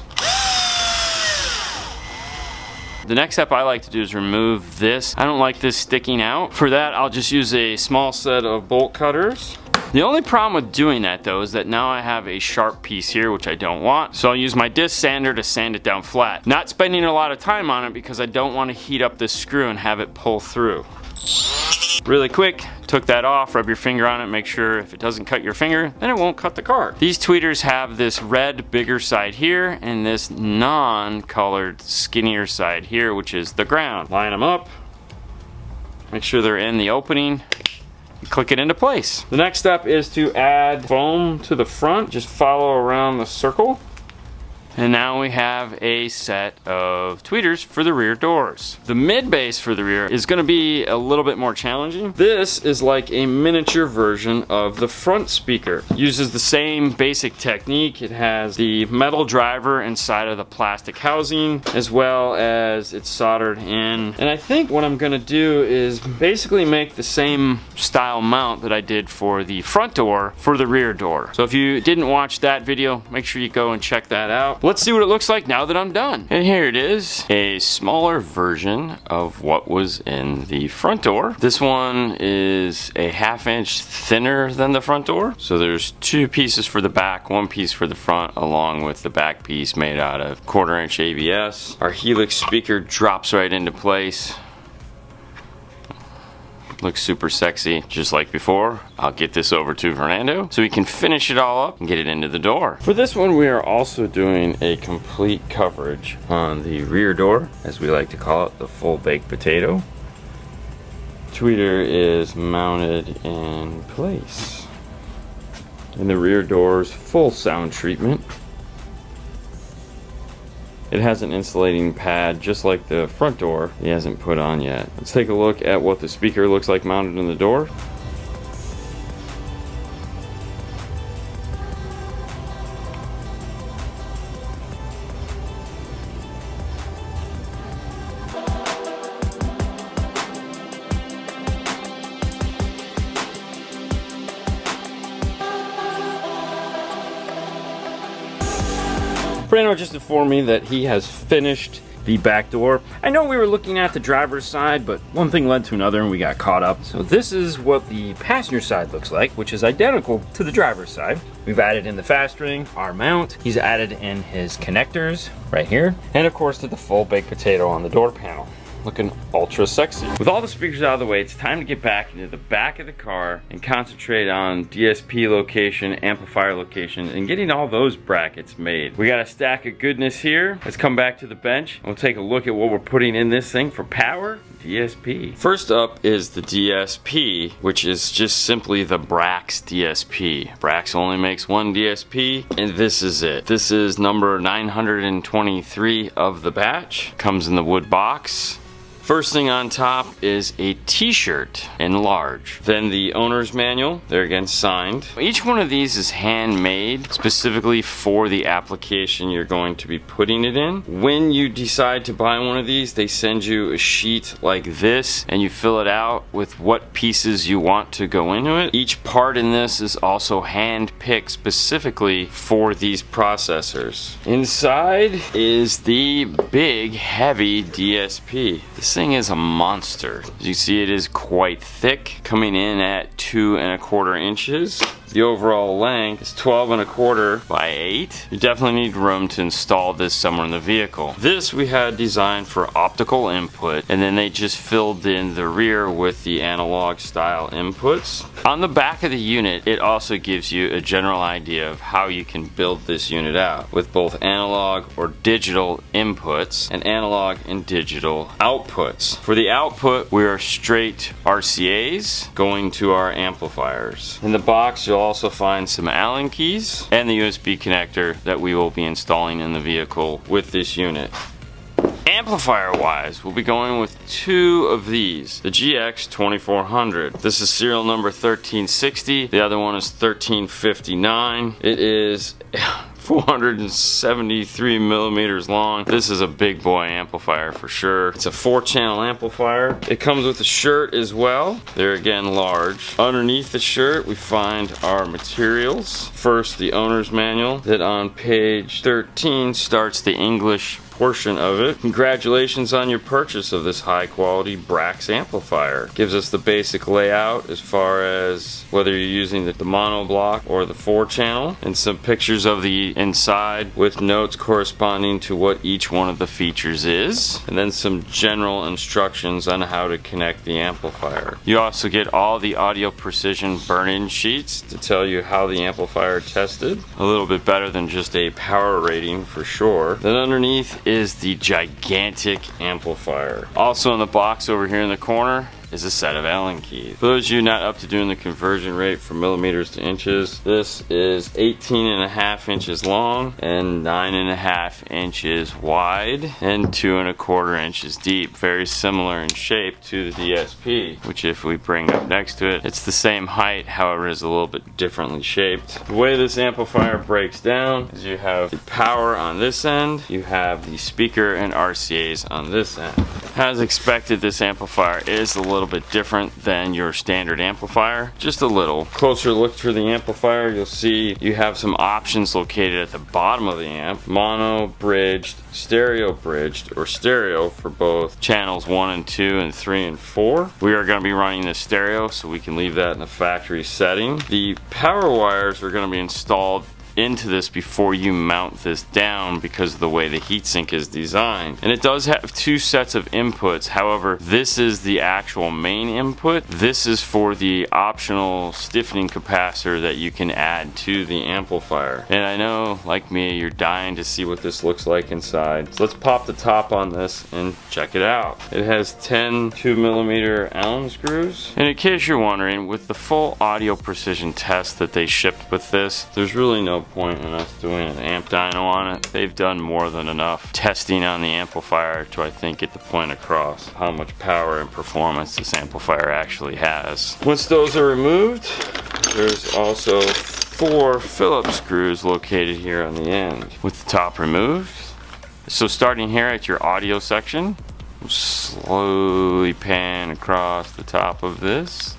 The next step I like to do is remove this. I don't like this sticking out. For that, I'll just use a small set of bolt cutters. The only problem with doing that though is that now I have a sharp piece here, which I don't want. So I'll use my disc sander to sand it down flat. Not spending a lot of time on it because I don't want to heat up this screw and have it pull through. Really quick, took that off, rub your finger on it, make sure if it doesn't cut your finger, then it won't cut the car. These tweeters have this red bigger side here and this non-colored skinnier side here, which is the ground. Line them up, make sure they're in the opening, and click it into place. The next step is to add foam to the front. Just follow around the circle. And now we have a set of tweeters for the rear doors. The mid base for the rear is going to be a little bit more challenging. This is like a miniature version of the front speaker. Uses the same basic technique. It has the metal driver inside of the plastic housing, as well as it's soldered in. And I think what I'm going to do is basically make the same style mount that I did for the front door for the rear door. So if you didn't watch that video, make sure you go and check that out. Let's see what it looks like now that I'm done. And here it is, a smaller version of what was in the front door. This one is a 1/2 inch thinner than the front door. So there's 2 pieces for the back, 1 piece for the front, along with the back piece made out of 1/4 inch ABS. Our Helix speaker drops right into place. Looks super sexy, just like before. I'll get this over to Fernando so we can finish it all up and get it into the door. For this one, we are also doing a complete coverage on the rear door, as we like to call it, the full baked potato. Tweeter is mounted in place. And the rear door's full sound treatment. It has an insulating pad just like the front door he hasn't put on yet. Let's take a look at what the speaker looks like mounted in the door. Fernando just informed me that he has finished the back door. I know we were looking at the driver's side, but one thing led to another and we got caught up. So this is what the passenger side looks like, which is identical to the driver's side. We've added in the fast ring, our mount. He's added in his connectors right here. And of course, the full baked potato on the door panel. Looking ultra sexy. With all the speakers out of the way, it's time to get back into the back of the car and concentrate on DSP location, amplifier location, and getting all those brackets made. We got a stack of goodness here. Let's come back to the bench and we'll take a look at what we're putting in this thing for power. DSP. First up is the DSP, which is just simply the Brax DSP. Brax only makes one DSP, and this is it. This is number 923 of the batch. Comes in the wood box. First thing on top is a t-shirt in large. Then the owner's manual, they're again signed. Each one of these is handmade specifically for the application you're going to be putting it in. When you decide to buy one of these, they send you a sheet like this and you fill it out with what pieces you want to go into it. Each part in this is also hand-picked specifically for these processors. Inside is the big heavy DSP. This thing is a monster. As you see, it is quite thick, coming in at 2¼ inches. The overall length is 12¼ by 8. You definitely need room to install this somewhere in the vehicle. This we had designed for optical input, and then they just filled in the rear with the analog style inputs. On the back of the unit, it also gives you a general idea of how you can build this unit out with both analog or digital inputs and analog and digital outputs. For the output, we are straight RCAs going to our amplifiers. In the box, you'll also find some Allen keys and the USB connector that we will be installing in the vehicle with this unit. Amplifier wise, we'll be going with 2 of these, the GX2400. This is serial number 1360, the other one is 1359. It is 473 millimeters long. This is a big boy amplifier for sure. It's a 4-channel amplifier. It comes with a shirt as well. They're again large. Underneath the shirt we find our materials. First, the owner's manual that on page 13 starts the English portion of it. Congratulations on your purchase of this high quality Brax amplifier. Gives us the basic layout as far as whether you're using the mono block or the 4-channel, and some pictures of the inside with notes corresponding to what each one of the features is, and then some general instructions on how to connect the amplifier. You also get all the audio precision burn-in sheets to tell you how the amplifier tested. A little bit better than just a power rating for sure. Then underneath is the gigantic amplifier. Also in the box over here in the corner is a set of Allen keys. For those of you not up to doing the conversion rate from millimeters to inches, this is 18½ inches long and 9½ inches wide and 2¼ inches deep. Very similar in shape to the DSP, which if we bring up next to it, it's the same height, however is a little bit differently shaped. The way this amplifier breaks down is you have the power on this end, you have the speaker and RCAs on this end. As expected, this amplifier is a little bit different than your standard amplifier, just a little. Closer look through the amplifier, you'll see you have some options located at the bottom of the amp. Mono, bridged, stereo bridged, or stereo for both channels 1 and 2 and 3 and 4. We are going to be running the stereo, so we can leave that in the factory setting. The power wires are going to be installed into this before you mount this down because of the way the heatsink is designed. And it does have 2 sets of inputs. However, this is the actual main input. This is for the optional stiffening capacitor that you can add to the amplifier. And I know, like me, you're dying to see what this looks like inside. So let's pop the top on this and check it out. It has 10 2mm Allen screws. And in case you're wondering, with the full audio precision test that they shipped with this, there's really no point in us doing an amp dyno on it. They've done more than enough testing on the amplifier to, I think, get the point across how much power and performance this amplifier actually has. Once those are removed, there's also 4 Phillips screws located here on the end with the top removed. So starting here at your audio section, slowly pan across the top of this.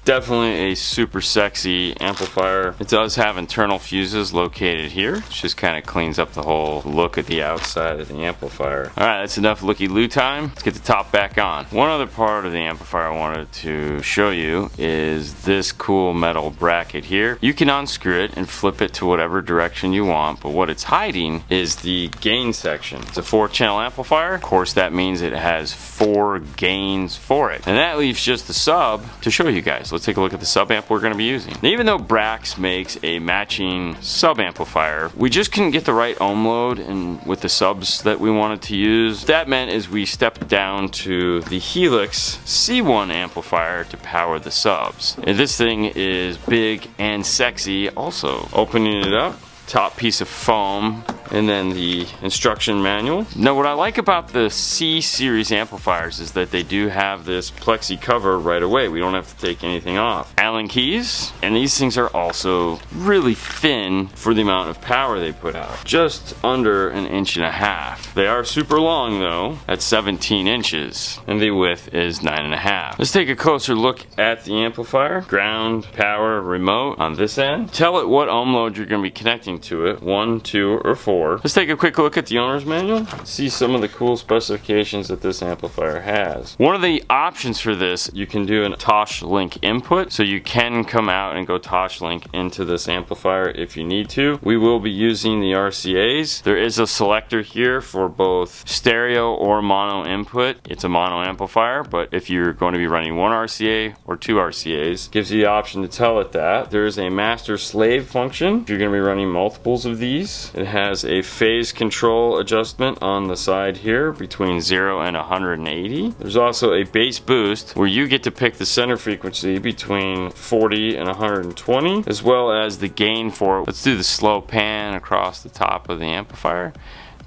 Definitely a super sexy amplifier. It does have internal fuses located here, which just kind of cleans up the whole look at the outside of the amplifier. Alright, that's enough looky-loo time. Let's get the top back on. One other part of the amplifier I wanted to show you is this cool metal bracket here. You can unscrew it and flip it to whatever direction you want, but what it's hiding is the gain section. It's a 4-channel amplifier. Of course, that means it has 4 gains for it. And that leaves just the sub to show you guys. Let's take a look at the sub amp we're going to be using. Now, even though Brax makes a matching sub amplifier, we just couldn't get the right ohm load and with the subs that we wanted to use. What that meant is we stepped down to the Helix C One amplifier to power the subs. And this thing is big and sexy also. Opening it up, top piece of foam and then the instruction manual. Now what I like about the C series amplifiers is that they do have this plexi cover right away. We don't have to take anything off. Allen keys, and these things are also really thin for the amount of power they put out. Just under 1.5 inches. They are super long though, at 17 inches, and the width is 9.5. Let's take a closer look at the amplifier. Ground, power, remote on this end. Tell it what ohm load you're going to be connecting to it, 1, 2, or 4. Let's take a quick look at the owner's manual. See some of the cool specifications that this amplifier has. One of the options for this, you can do an Tosh-Link input, so you can come out and go Tosh-Link into this amplifier if you need to. We will be using the RCAs. There is a selector here for both stereo or mono input. It's a mono amplifier, but if you're going to be running one RCA or two RCAs, gives you the option to tell it that. There is a master-slave function if you're going to be running multiples of these. It has a phase control adjustment on the side here between 0 and 180. There's also a bass boost where you get to pick the center frequency between 40 and 120, as well as the gain for it. Let's do the slow pan across the top of the amplifier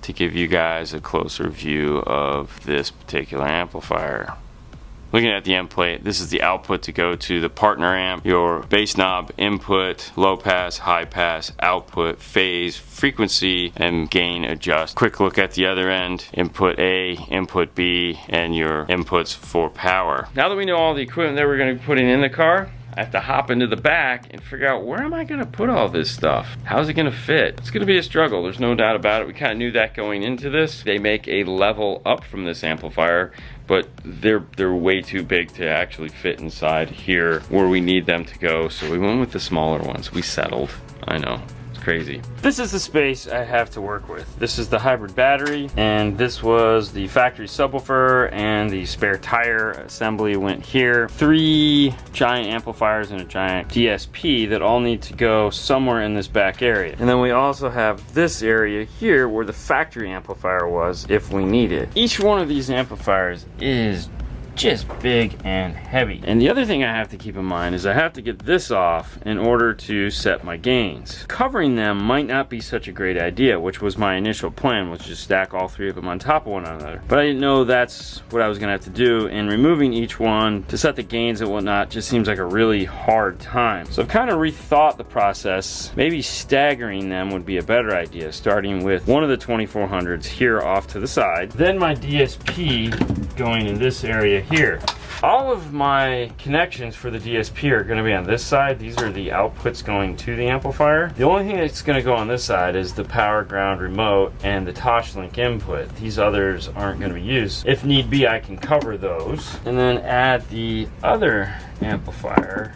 to give you guys a closer view of this particular amplifier. Looking at the end plate, this is the output to go to the partner amp, your bass knob, input, low pass, high pass, output, phase, frequency, and gain adjust. Quick look at the other end, input A, input B, and your inputs for power. Now that we know all the equipment that we're going to be putting in the car, I have to hop into the back and figure out where am I going to put all this stuff? How's it going to fit? It's going to be a struggle, there's no doubt about it. We kind of knew that going into this. They make a level up from this amplifier, but they're way too big to actually fit inside here where we need them to go. So we went with the smaller ones. We settled. I know. Crazy. This is the space I have to work with. This is the hybrid battery, and this was the factory subwoofer, and the spare tire assembly went here. 3 giant amplifiers and a giant DSP that all need to go somewhere in this back area. And then we also have this area here where the factory amplifier was if we need it. Each one of these amplifiers is just big and heavy. And the other thing I have to keep in mind is I have to get this off in order to set my gains. Covering them might not be such a great idea, which was my initial plan, was just stack all 3 of them on top of one another. But I didn't know that's what I was gonna have to do, and removing each one to set the gains and whatnot just seems like a really hard time. So I've kind of rethought the process. Maybe staggering them would be a better idea, starting with one of the 2400s here off to the side, then my DSP going in this area here. All of my connections for the DSP are going to be on this side. These are the outputs going to the amplifier. The only thing that's going to go on this side is the power, ground, remote, and the Tosh-Link input. These others aren't going to be used. If need be, I can cover those and then add the other amplifier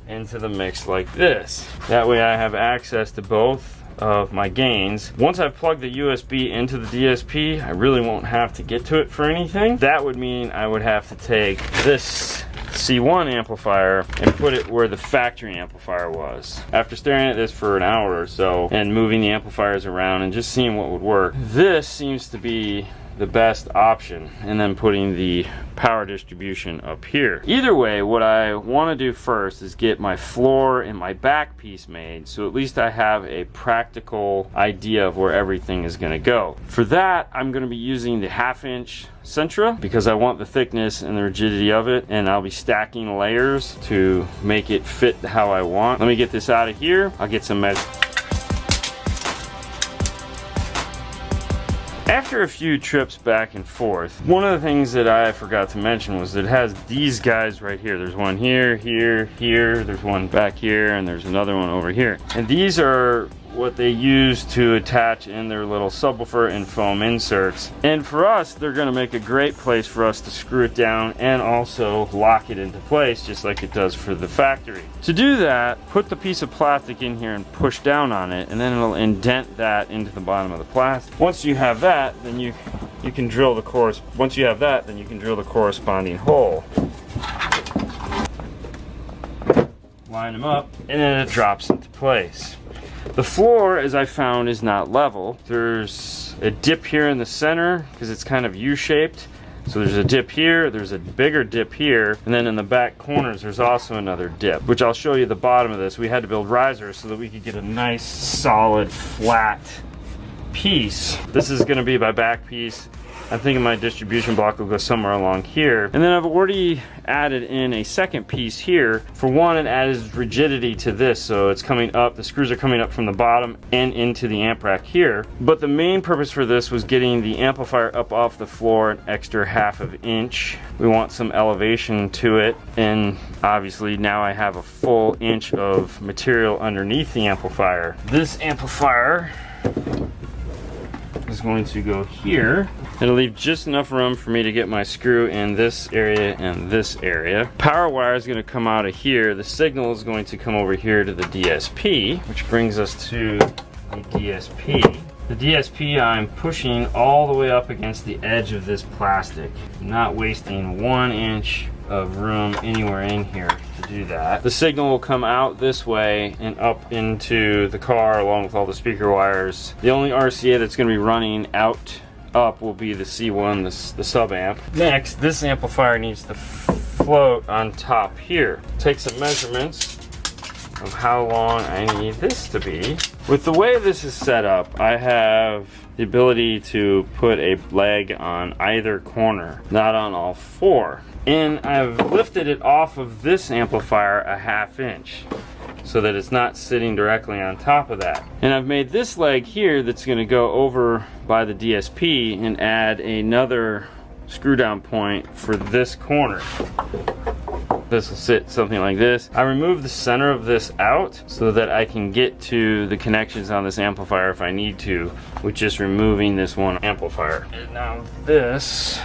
into the mix like this. That way I have access to both of my gains. Once I've plugged the USB into the DSP, I really won't have to get to it for anything. That would mean I would have to take this C One amplifier and put it where the factory amplifier was. After staring at this for an hour or so and moving the amplifiers around and just seeing what would work, this seems to be the best option, and then putting the power distribution up here. Either way, what I want to do first is get my floor and my back piece made, so at least I have a practical idea of where everything is going to go. For that, I'm going to be using the 1/2 inch Sentra because I want the thickness and the rigidity of it, and I'll be stacking layers to make it fit how I want. Let me get this out of here. I'll get some measurements. After a few trips back and forth, one of the things that I forgot to mention was that it has these guys right here. There's one here, here, here, there's one back here, and there's another one over here. And these are what they use to attach in their little subwoofer and foam inserts. And for us, they're gonna make a great place for us to screw it down and also lock it into place just like it does for the factory. To do that, put the piece of plastic in here and push down on it, and then it'll indent that into the bottom of the plastic. Once you have that, then you can drill the corresponding hole. Line them up, and then it drops into place. The floor, as I found, is not level. There's a dip here in the center because it's kind of U-shaped. So there's a dip here, there's a bigger dip here, and then in the back corners there's also another dip, which I'll show you the bottom of this. We had to build risers so that we could get a nice, solid, flat piece. This is gonna be my back piece. I'm thinking my distribution block will go somewhere along here. And then I've already added in a second piece here. For one, it adds rigidity to this, so it's coming up, the screws are coming up from the bottom and into the amp rack here. But the main purpose for this was getting the amplifier up off the floor an extra ½ of an inch. We want some elevation to it, and obviously now I have a full inch of material underneath the amplifier. This amplifier is going to go here. It'll leave just enough room for me to get my screw in this area and this area. Power wire is going to come out of here. The signal is going to come over here to the DSP, which brings us to the DSP. The DSP I'm pushing all the way up against the edge of this plastic. I'm not wasting 1 inch of room anywhere in here to do that. The signal will come out this way and up into the car along with all the speaker wires. The only RCA that's going to be running up will be the C One, the sub amp. Next, this amplifier needs to float on top here. Take some measurements of how long I need this to be. With the way this is set up, I have the ability to put a leg on either corner, not on all 4. And I've lifted it off of this amplifier a ½ inch so that it's not sitting directly on top of that. And I've made this leg here that's going to go over by the DSP and add another screw down point for this corner. This will sit something like this. I removed the center of this out so that I can get to the connections on this amplifier if I need to, with just removing this one amplifier. And now this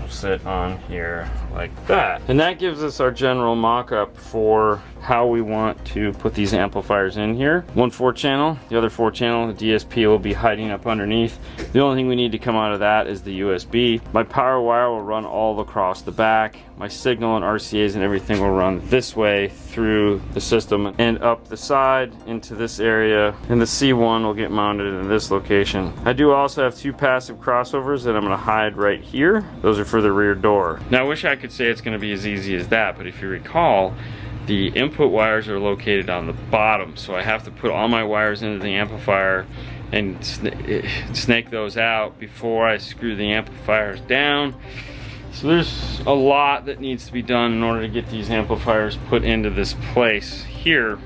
will sit on here like that. And that gives us our general mock-up for how we want to put these amplifiers in here. One 4-channel, the other 4-channel, the DSP will be hiding up underneath. The only thing we need to come out of that is the USB. My power wire will run all across the back. My signal and RCAs and everything will run this way through the system and up the side into this area. And the C One will get mounted in this location. I do also have 2 passive crossovers that I'm going to hide right here. Those are for the rear door. Now I wish I could say it's going to be as easy as that, but if you recall, the input wires are located on the bottom, so I have to put all my wires into the amplifier and snake those out before I screw the amplifiers down. So there's a lot that needs to be done in order to get these amplifiers put into this place here.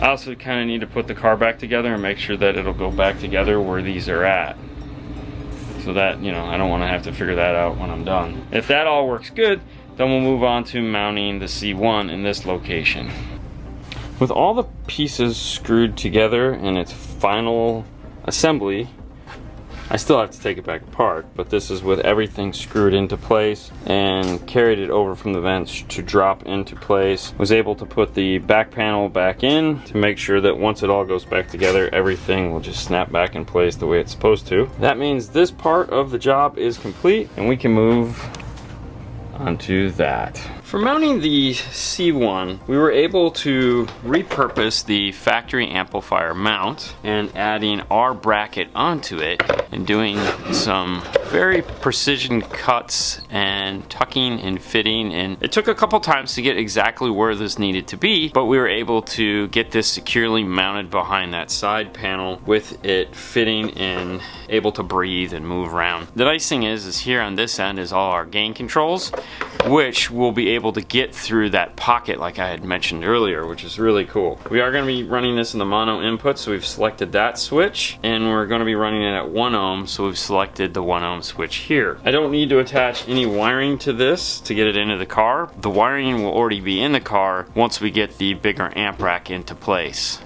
I also kind of need to put the car back together and make sure that it'll go back together where these are at. So that, you know, I don't want to have to figure that out when I'm done. If that all works good, then we'll move on to mounting the C One in this location. With all the pieces screwed together in its final assembly, I still have to take it back apart, but this is with everything screwed into place and carried it over from the vents to drop into place. Was able to put the back panel back in to make sure that once it all goes back together, everything will just snap back in place the way it's supposed to. That means this part of the job is complete and we can move onto that. For mounting the C One, we were able to repurpose the factory amplifier mount and adding our bracket onto it and doing some very precision cuts and tucking and fitting, and it took a couple times to get exactly where this needed to be, but we were able to get this securely mounted behind that side panel with it fitting and able to breathe and move around. The nice thing is here on this end is all our gain controls, which will be able to get through that pocket like I had mentioned earlier, which is really cool. We are going to be running this in the mono input, so we've selected that switch, and we're going to be running it at 1 ohm, so we've selected the 1 ohm switch here. I don't need to attach any wiring to this to get it into the car. The wiring will already be in the car once we get the bigger amp rack into place.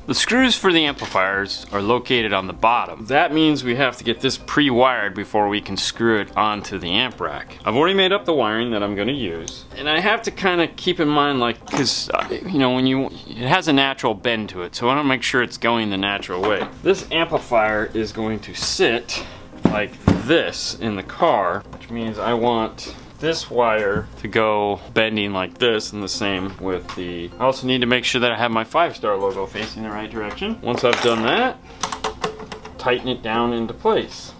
The screws for the amplifiers are located on the bottom. That means we have to get this pre-wired before we can screw it onto the amp rack. I've already made up the wiring that I'm going to use, and I have to kind of keep in mind, like, because you know, it has a natural bend to it, so I want to make sure it's going the natural way. This amplifier is going to sit like this in the car, which means I want this wire to go bending like this, and the same with the... I also need to make sure that I have my 5-star logo facing the right direction. Once I've done that, tighten it down into place.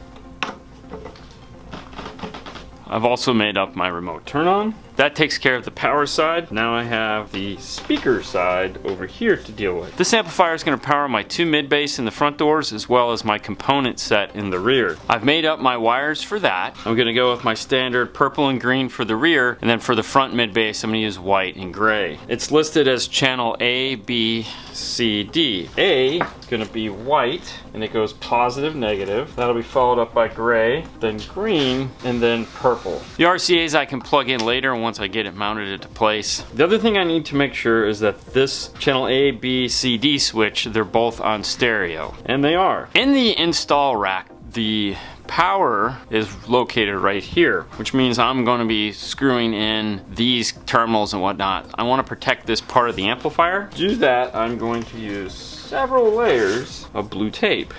I've also made up my remote turn on. That takes care of the power side. Now I have the speaker side over here to deal with. This amplifier is going to power my 2 mid-bass in the front doors as well as my component set in the rear. I've made up my wires for that. I'm going to go with my standard purple and green for the rear, and then for the front mid-bass I'm going to use white and gray. It's listed as channel A, B, C, D. A is going to be white, and it goes positive, negative. That'll be followed up by gray, then green, and then purple. The RCAs I can plug in later once I get it mounted into place. The other thing I need to make sure is that this channel A, B, C, D switch, they're both on stereo. And they are. In the install rack, the power is located right here, which means I'm going to be screwing in these terminals and whatnot. I want to protect this part of the amplifier. To do that, I'm going to use several layers of blue tape.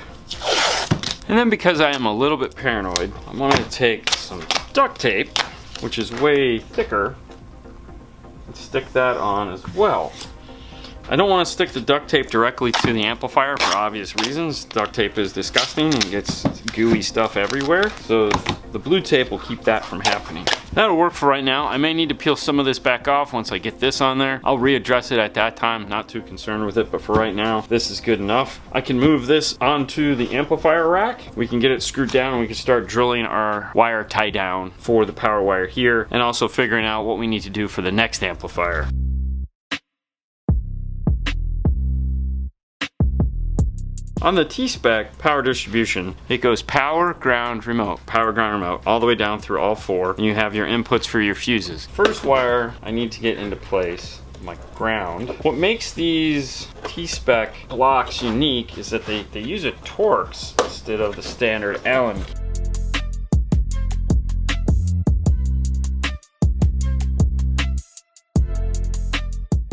And then because I am a little bit paranoid, I'm going to take some duct tape, which is way thicker, and stick that on as well. I don't want to stick the duct tape directly to the amplifier for obvious reasons. Duct tape is disgusting and gets gooey stuff everywhere, so the blue tape will keep that from happening. That'll work for right now. I may need to peel some of this back off once I get this on there. I'll readdress it at that time, not too concerned with it, but for right now, this is good enough. I can move this onto the amplifier rack. We can get it screwed down and we can start drilling our wire tie down for the power wire here, and also figuring out what we need to do for the next amplifier. On the T-Spec power distribution, it goes power, ground, remote, power, ground, remote, all the way down through all 4, and you have your inputs for your fuses. First wire I need to get into place, my ground. What makes these T-Spec blocks unique is that they use a Torx instead of the standard Allen.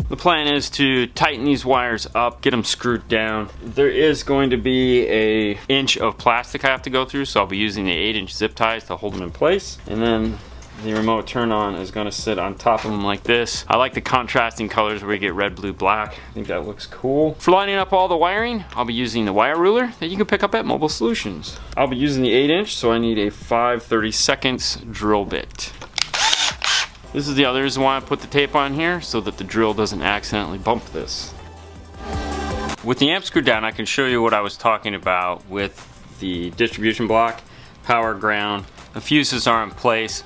The plan is to tighten these wires up, get them screwed down. There is going to be an inch of plastic I have to go through, so I'll be using the 8-inch zip ties to hold them in place. And then the remote turn on is going to sit on top of them like this. I like the contrasting colors where you get red, blue, black. I think that looks cool. For lining up all the wiring, I'll be using the wire ruler that you can pick up at Mobile Solutions. I'll be using the 8-inch, so I need a 5/32 drill bit. This is the other reason why I put the tape on here, so that the drill doesn't accidentally bump this. With the amp screwed down, I can show you what I was talking about with the distribution block, power, ground. The fuses are in place.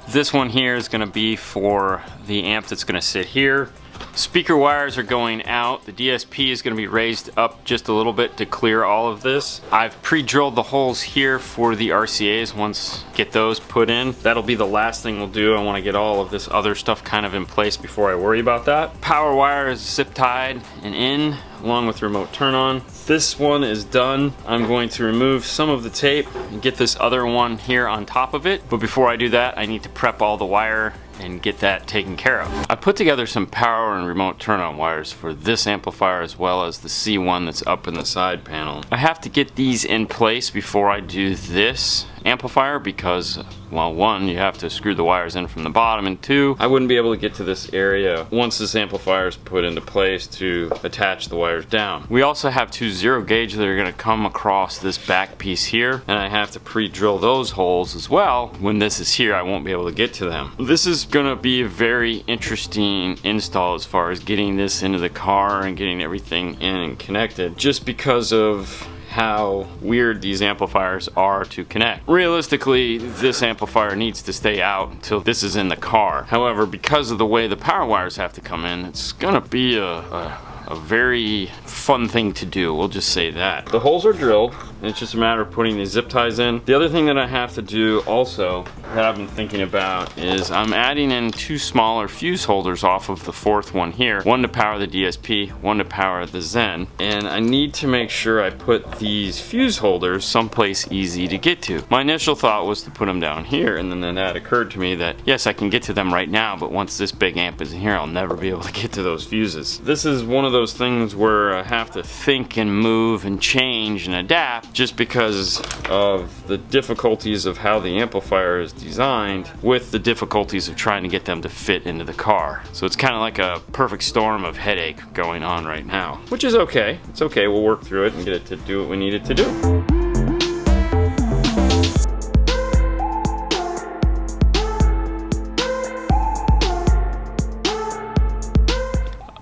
This one here is going to be for the amp that's going to sit here. Speaker wires are going out. The DSP is going to be raised up just a little bit to clear all of this. I've pre-drilled the holes here for the RCAs. Once get those put in, that'll be the last thing we'll do. I want to get all of this other stuff kind of in place before I worry about that. Power wire is zip tied and in, along with remote turn on. This one is done. I'm going to remove some of the tape and get this other one here on top of it. But before I do that, I need to prep all the wire and get that taken care of. I put together some power and remote turn on wires for this amplifier as well as the C One that's up in the side panel. I have to get these in place before I do this amplifier because, well, 1, you have to screw the wires in from the bottom, and 2, I wouldn't be able to get to this area once this amplifier is put into place to attach the wires down. We also have 2 0 gauge that are going to come across this back piece here, and I have to pre-drill those holes as well. When this is here, I won't be able to get to them. This is going to be a very interesting install as far as getting this into the car and getting everything in and connected, just because of how weird these amplifiers are to connect. Realistically, this amplifier needs to stay out until this is in the car. However, because of the way the power wires have to come in, it's gonna be a very fun thing to do, we'll just say that. The holes are drilled, and it's just a matter of putting these zip ties in. The other thing that I have to do also, that I've been thinking about, is I'm adding in 2 smaller fuse holders off of the 4th one here. One to power the DSP, one to power the Zen. And I need to make sure I put these fuse holders someplace easy to get to. My initial thought was to put them down here, and then that occurred to me that, yes, I can get to them right now, but once this big amp is in here, I'll never be able to get to those fuses. This is one of those things where I have to think and move and change and adapt just because of the difficulties of how the amplifier is designed with the difficulties of trying to get them to fit into the car. So it's kind of like a perfect storm of headache going on right now, which is okay. It's okay, we'll work through it and get it to do what we need it to do.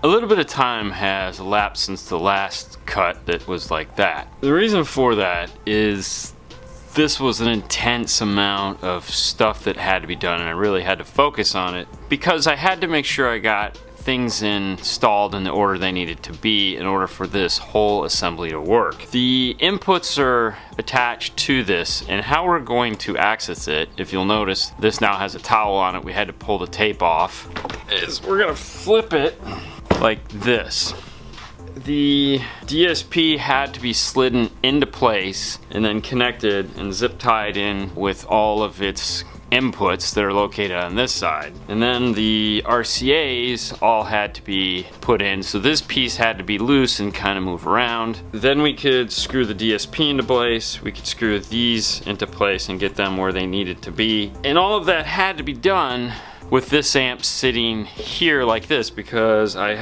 a little bit of time has elapsed since the last cut that was like that. The reason for that is this was an intense amount of stuff that had to be done, and I really had to focus on it because I had to make sure I got things installed in the order they needed to be in order for this whole assembly to work. The inputs are attached to this, and how we're going to access it, if you'll notice, this now has a towel on it. We had to pull the tape off. Is we're gonna flip it like this. The DSP had to be slidden into place and then connected and zip tied in with all of its inputs that are located on this side. And then the RCAs all had to be put in, so this piece had to be loose and kind of move around. Then we could screw the DSP into place, we could screw these into place and get them where they needed to be. And all of that had to be done with this amp sitting here like this because I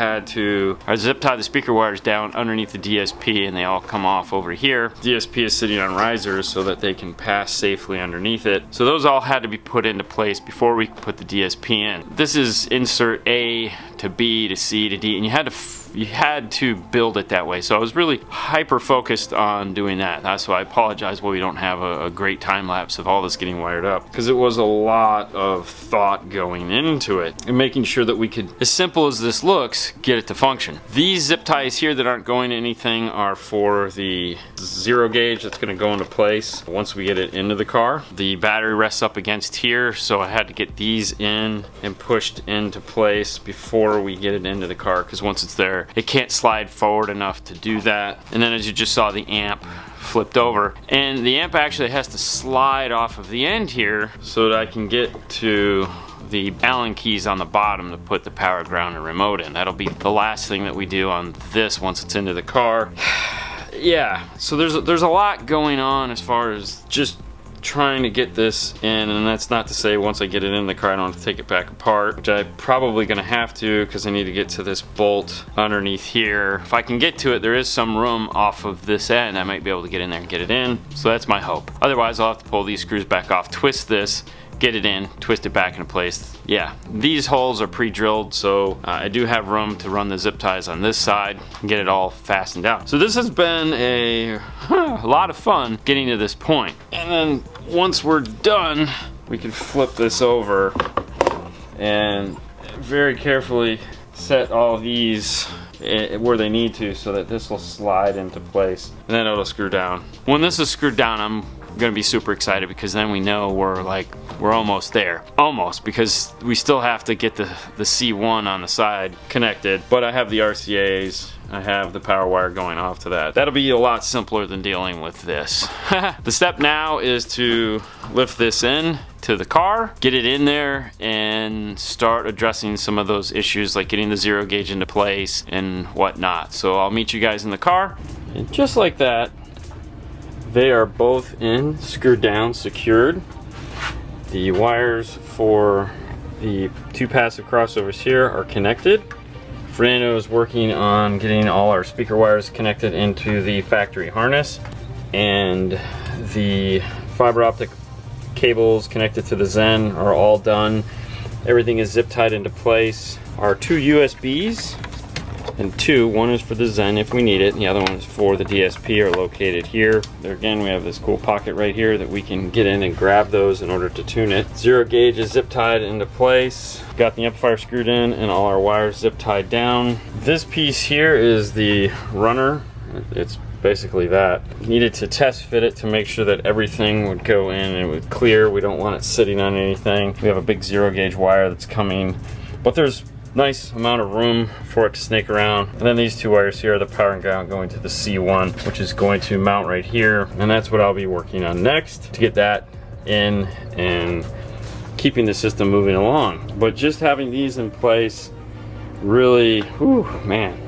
zip tie the speaker wires down underneath the DSP and they all come off over here. DSP is sitting on risers so that they can pass safely underneath it. So those all had to be put into place before we could put the DSP in. This is insert A to B to C to D, and you had to build it that way. So I was really hyper focused on doing that. That's why I apologize why we don't have a great time lapse of all this getting wired up, because it was a lot of thought going into it and making sure that we could, as simple as this looks, get it to function. These zip ties here that aren't going to anything are for the zero gauge that's going to go into place once we get it into the car. The battery rests up against here, so I had to get these in and pushed into place before we get it into the car, because once it's there it can't slide forward enough to do that. And then as you just saw, the amp flipped over, and the amp actually has to slide off of the end here so that I can get to the Allen keys on the bottom to put the power, ground, and remote in. That'll be the last thing that we do on this once it's into the car. Yeah, so there's a lot going on as far as just trying to get this in, and that's not to say once I get it in the car I don't have to take it back apart, which I'm probably gonna have to because I need to get to this bolt underneath here. If I can get to it, there is some room off of this end. I might be able to get in there and get it in, so that's my hope. Otherwise I'll have to pull these screws back off, twist this, get it in, twist it back into place. Yeah, these holes are pre-drilled, so I do have room to run the zip ties on this side and get it all fastened out. So this has been a lot of fun getting to this point. And then once we're done, we can flip this over and very carefully set all these where they need to so that this will slide into place, and then it'll screw down. When this is screwed down, I'm gonna be super excited because then we know we're almost there. Almost, because we still have to get the C One on the side connected, but I have the RCAs, I have the power wire going off to that. That'll be a lot simpler than dealing with this. The step now is to lift this in to the car, get it in there, and start addressing some of those issues like getting the zero gauge into place and whatnot. So I'll meet you guys in the car, and just like that, they are both in, screwed down, secured. The wires for the two passive crossovers here are connected. Fernando is working on getting all our speaker wires connected into the factory harness, and the fiber optic cables connected to the Zen are all done. Everything is zip tied into place. Our two USBs, and one is for the Zen if we need it, and the other one is for the DSP, are located here. There again, we have this cool pocket right here that we can get in and grab those in order to tune it. Zero gauge is zip tied into place. Got the amplifier screwed in and all our wires zip tied down. This piece here is the runner. It's basically that. Needed to test fit it to make sure that everything would go in and it would clear. We don't want it sitting on anything. We have a big zero gauge wire that's coming, but there's nice amount of room for it to snake around. And then these two wires here are the power and ground going to the C One, which is going to mount right here, and that's what I'll be working on next to get that in and keeping the system moving along. But just having these in place really, whew, man,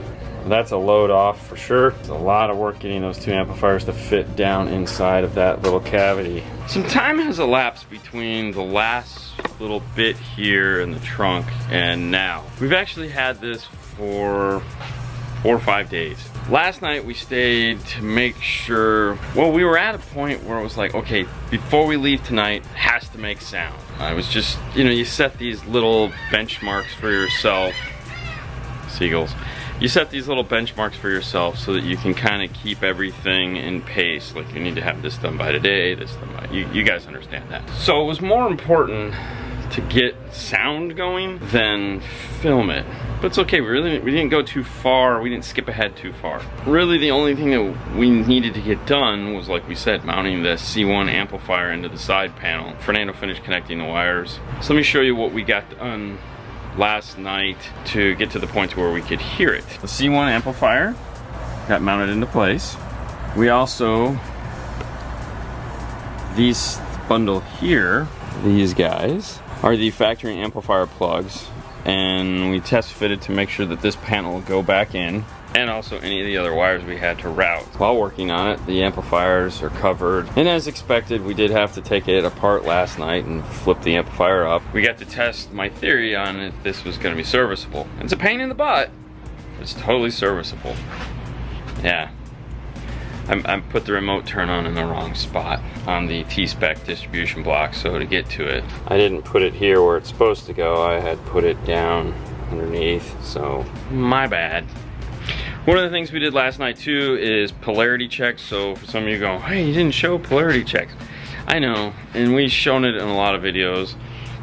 that's a load off for sure. It's a lot of work getting those two amplifiers to fit down inside of that little cavity. Some time has elapsed between the last little bit here in the trunk and now. We've actually had this for 4 or 5 days. Last night we stayed to make sure, well, we were at a point where it was like, okay, before we leave tonight, it has to make sound. I was just, you know, you set these little benchmarks for yourself seagulls. You set these little benchmarks for yourself so that you can kind of keep everything in pace. Like, you need to have this done by today, this done by, you guys understand that. So it was more important to get sound going than film it. But it's okay, we didn't go too far, we didn't skip ahead too far. Really the only thing that we needed to get done was, like we said, mounting the C1 amplifier into the side panel. Fernando finished connecting the wires. So let me show you what we got done last night to get to the point where we could hear it. The C1 amplifier got mounted into place. We also, these bundle here, these guys, are the factory amplifier plugs, and we test fitted to make sure that this panel will go back in, and also any of the other wires we had to route. While working on it, the amplifiers are covered, and as expected, we did have to take it apart last night and flip the amplifier up. We got to test my theory on if this was going to be serviceable. It's a pain in the butt, but it's totally serviceable. Yeah. I put the remote turn on in the wrong spot on the T-spec distribution block, so to get to it, I didn't put it here where it's supposed to go. I had put it down underneath, so my bad. One of the things we did last night too is polarity checks. So for some of you go, hey, you didn't show polarity checks. I know, and we've shown it in a lot of videos.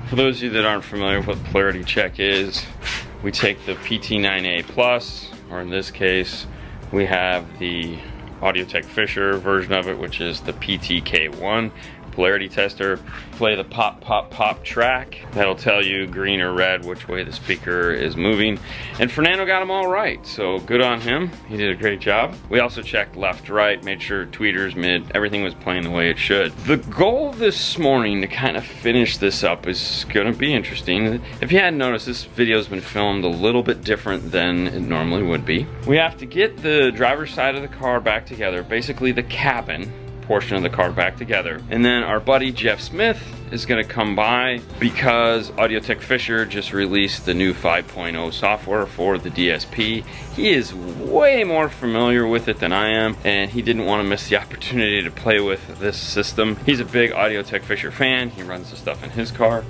For those of you that aren't familiar with what polarity check is, we take the PT9A Plus, or in this case, we have the Audiotech Fisher version of it, which is the PTK1 polarity tester. Play the pop, pop, pop track. That'll tell you green or red which way the speaker is moving. And Fernando got them all right, so good on him. He did a great job. We also checked left, right, made sure tweeters, mid, everything was playing the way it should. The goal this morning to kind of finish this up is gonna be interesting. If you hadn't noticed, this video's been filmed a little bit different than it normally would be. We have to get the driver's side of the car back together, basically the cabin portion of the car back together. And then our buddy Jeff Smith is gonna come by because Audiotech Fisher just released the new 5.0 software for the DSP. He is way more familiar with it than I am, and he didn't want to miss the opportunity to play with this system. He's a big Audiotech Fisher fan. He runs the stuff in his car.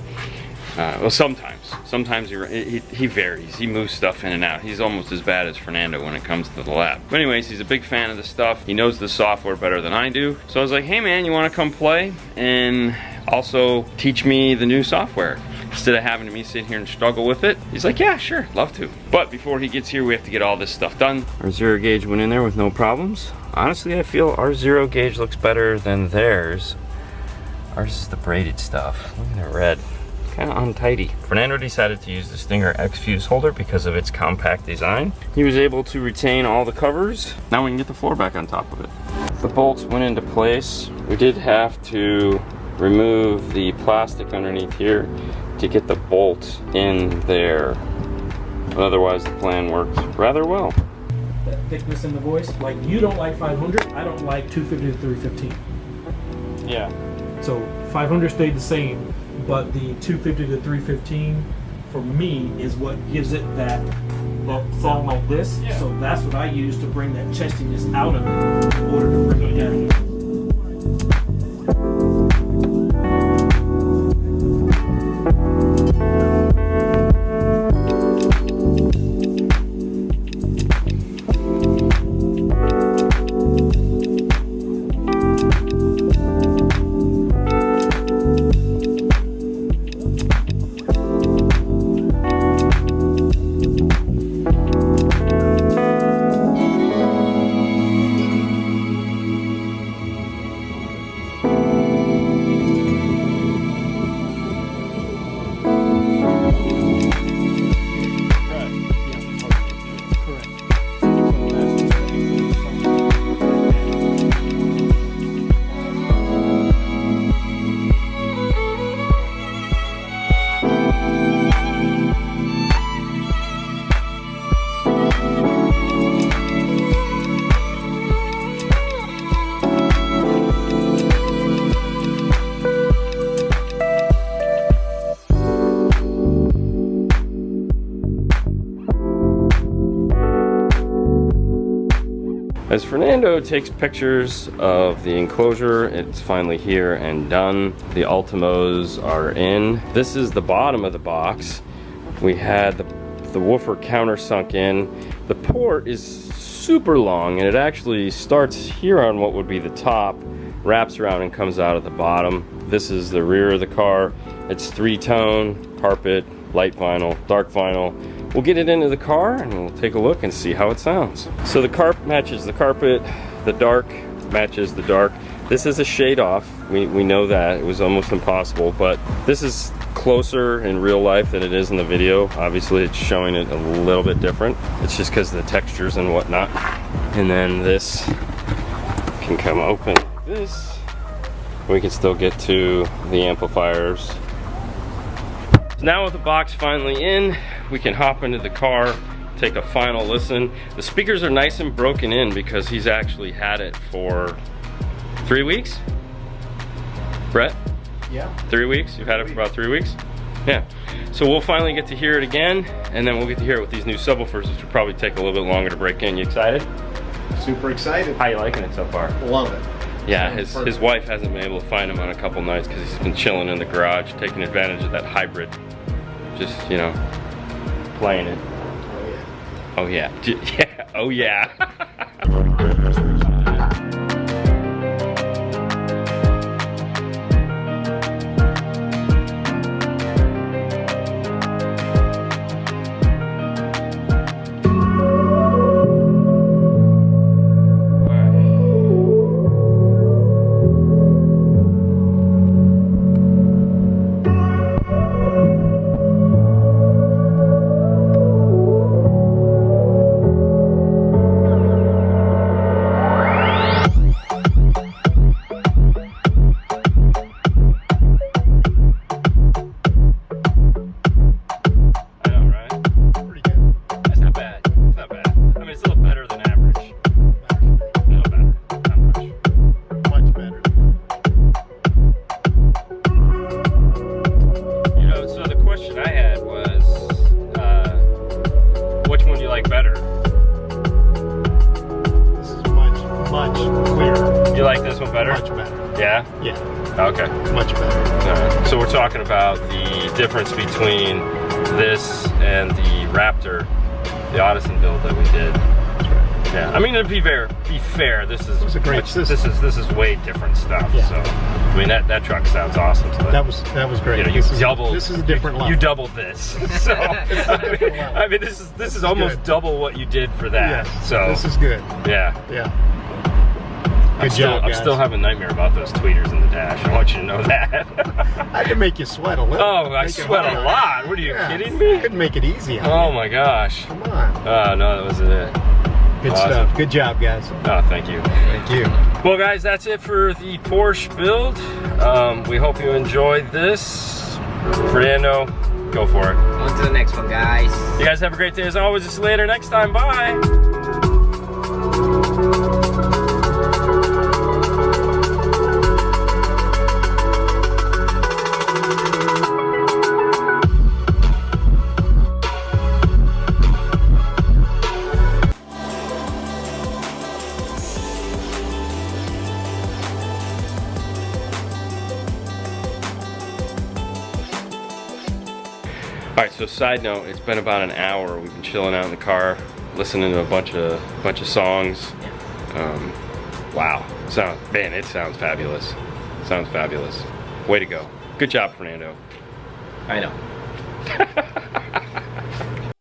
Well, sometimes he varies. He moves stuff in and out. He's almost as bad as Fernando when it comes to the lab. But anyways, he's a big fan of the stuff. He knows the software better than I do. So I was like, hey man, you want to come play and also teach me the new software instead of having me sit here and struggle with it? He's like, yeah, sure, love to. But before he gets here, we have to get all this stuff done. Our zero gauge went in there with no problems. Honestly, I feel our zero gauge looks better than theirs. Ours is the braided stuff. Look at the red. Kind of untidy. Fernando decided to use the Stinger X fuse holder because of its compact design. He was able to retain all the covers. Now we can get the floor back on top of it. The bolts went into place. We did have to remove the plastic underneath here to get the bolt in there. But otherwise the plan worked rather well. That thickness in the voice, like you don't like 500, I don't like 250 to 315. Yeah. So 500 stayed the same, but the 250 to 315 for me is what gives it that sound like this. Yeah. So that's what I use to bring that chestiness out of it in order to bring it down. As Fernando takes pictures of the enclosure, it's finally here and done. The Ultimos are in. This is the bottom of the box. We had the the woofer countersunk in. The port is super long, and it actually starts here on what would be the top, wraps around and comes out at the bottom. This is the rear of the car. It's 3-tone, carpet, light vinyl, dark vinyl. We'll get it into the car and we'll take a look and see how it sounds. So the carpet matches the carpet, the dark matches the dark. This is a shade off, we know that. It was almost impossible, but this is closer in real life than it is in the video. Obviously it's showing it a little bit different. It's just because of the textures and whatnot. And then this can come open like this. We can still get to the amplifiers. So now with the box finally in, we can hop into the car, take a final listen. The speakers are nice and broken in because he's actually had it for 3 weeks? Brett? Yeah. 3 weeks? You've had it for about 3 weeks? Yeah. So we'll finally get to hear it again, and then we'll get to hear it with these new subwoofers, which will probably take a little bit longer to break in. You excited? Super excited. How you liking it so far? Love it. Yeah, his wife hasn't been able to find him on a couple nights because he's been chilling in the garage, taking advantage of that hybrid. Just, you know, playing it. Oh yeah. Yeah, oh yeah. Okay. Much better. So we're talking about the difference between this and the Raptor, the Audison build that we did. Yeah. I mean, to be fair, this is a great system. This is way different stuff. Yeah. So I mean that truck sounds awesome. So that was great. You know, this is a different level. You doubled this. So I mean this is almost good. double what you did for that. Yes. So this is good. Yeah. Yeah. Good job, I'm still having a nightmare about those tweeters in the dash. I want you to know that. I can make you sweat a little. Oh, I sweat a lot. What are you kidding me? I couldn't make it easy. Oh my gosh. Come on. Oh no, that was it. Good stuff. Good job, guys. Oh, thank you. Thank you. Well, guys, that's it for the Porsche build. We hope you enjoyed this. Fernando, go for it. On to the next one, guys. You guys have a great day as always. See you later next time. Bye. Alright, so side note, it's been about an hour. We've been chilling out in the car, listening to a bunch of songs. Wow. Man, it sounds fabulous. Sounds fabulous. Way to go. Good job, Fernando. I know.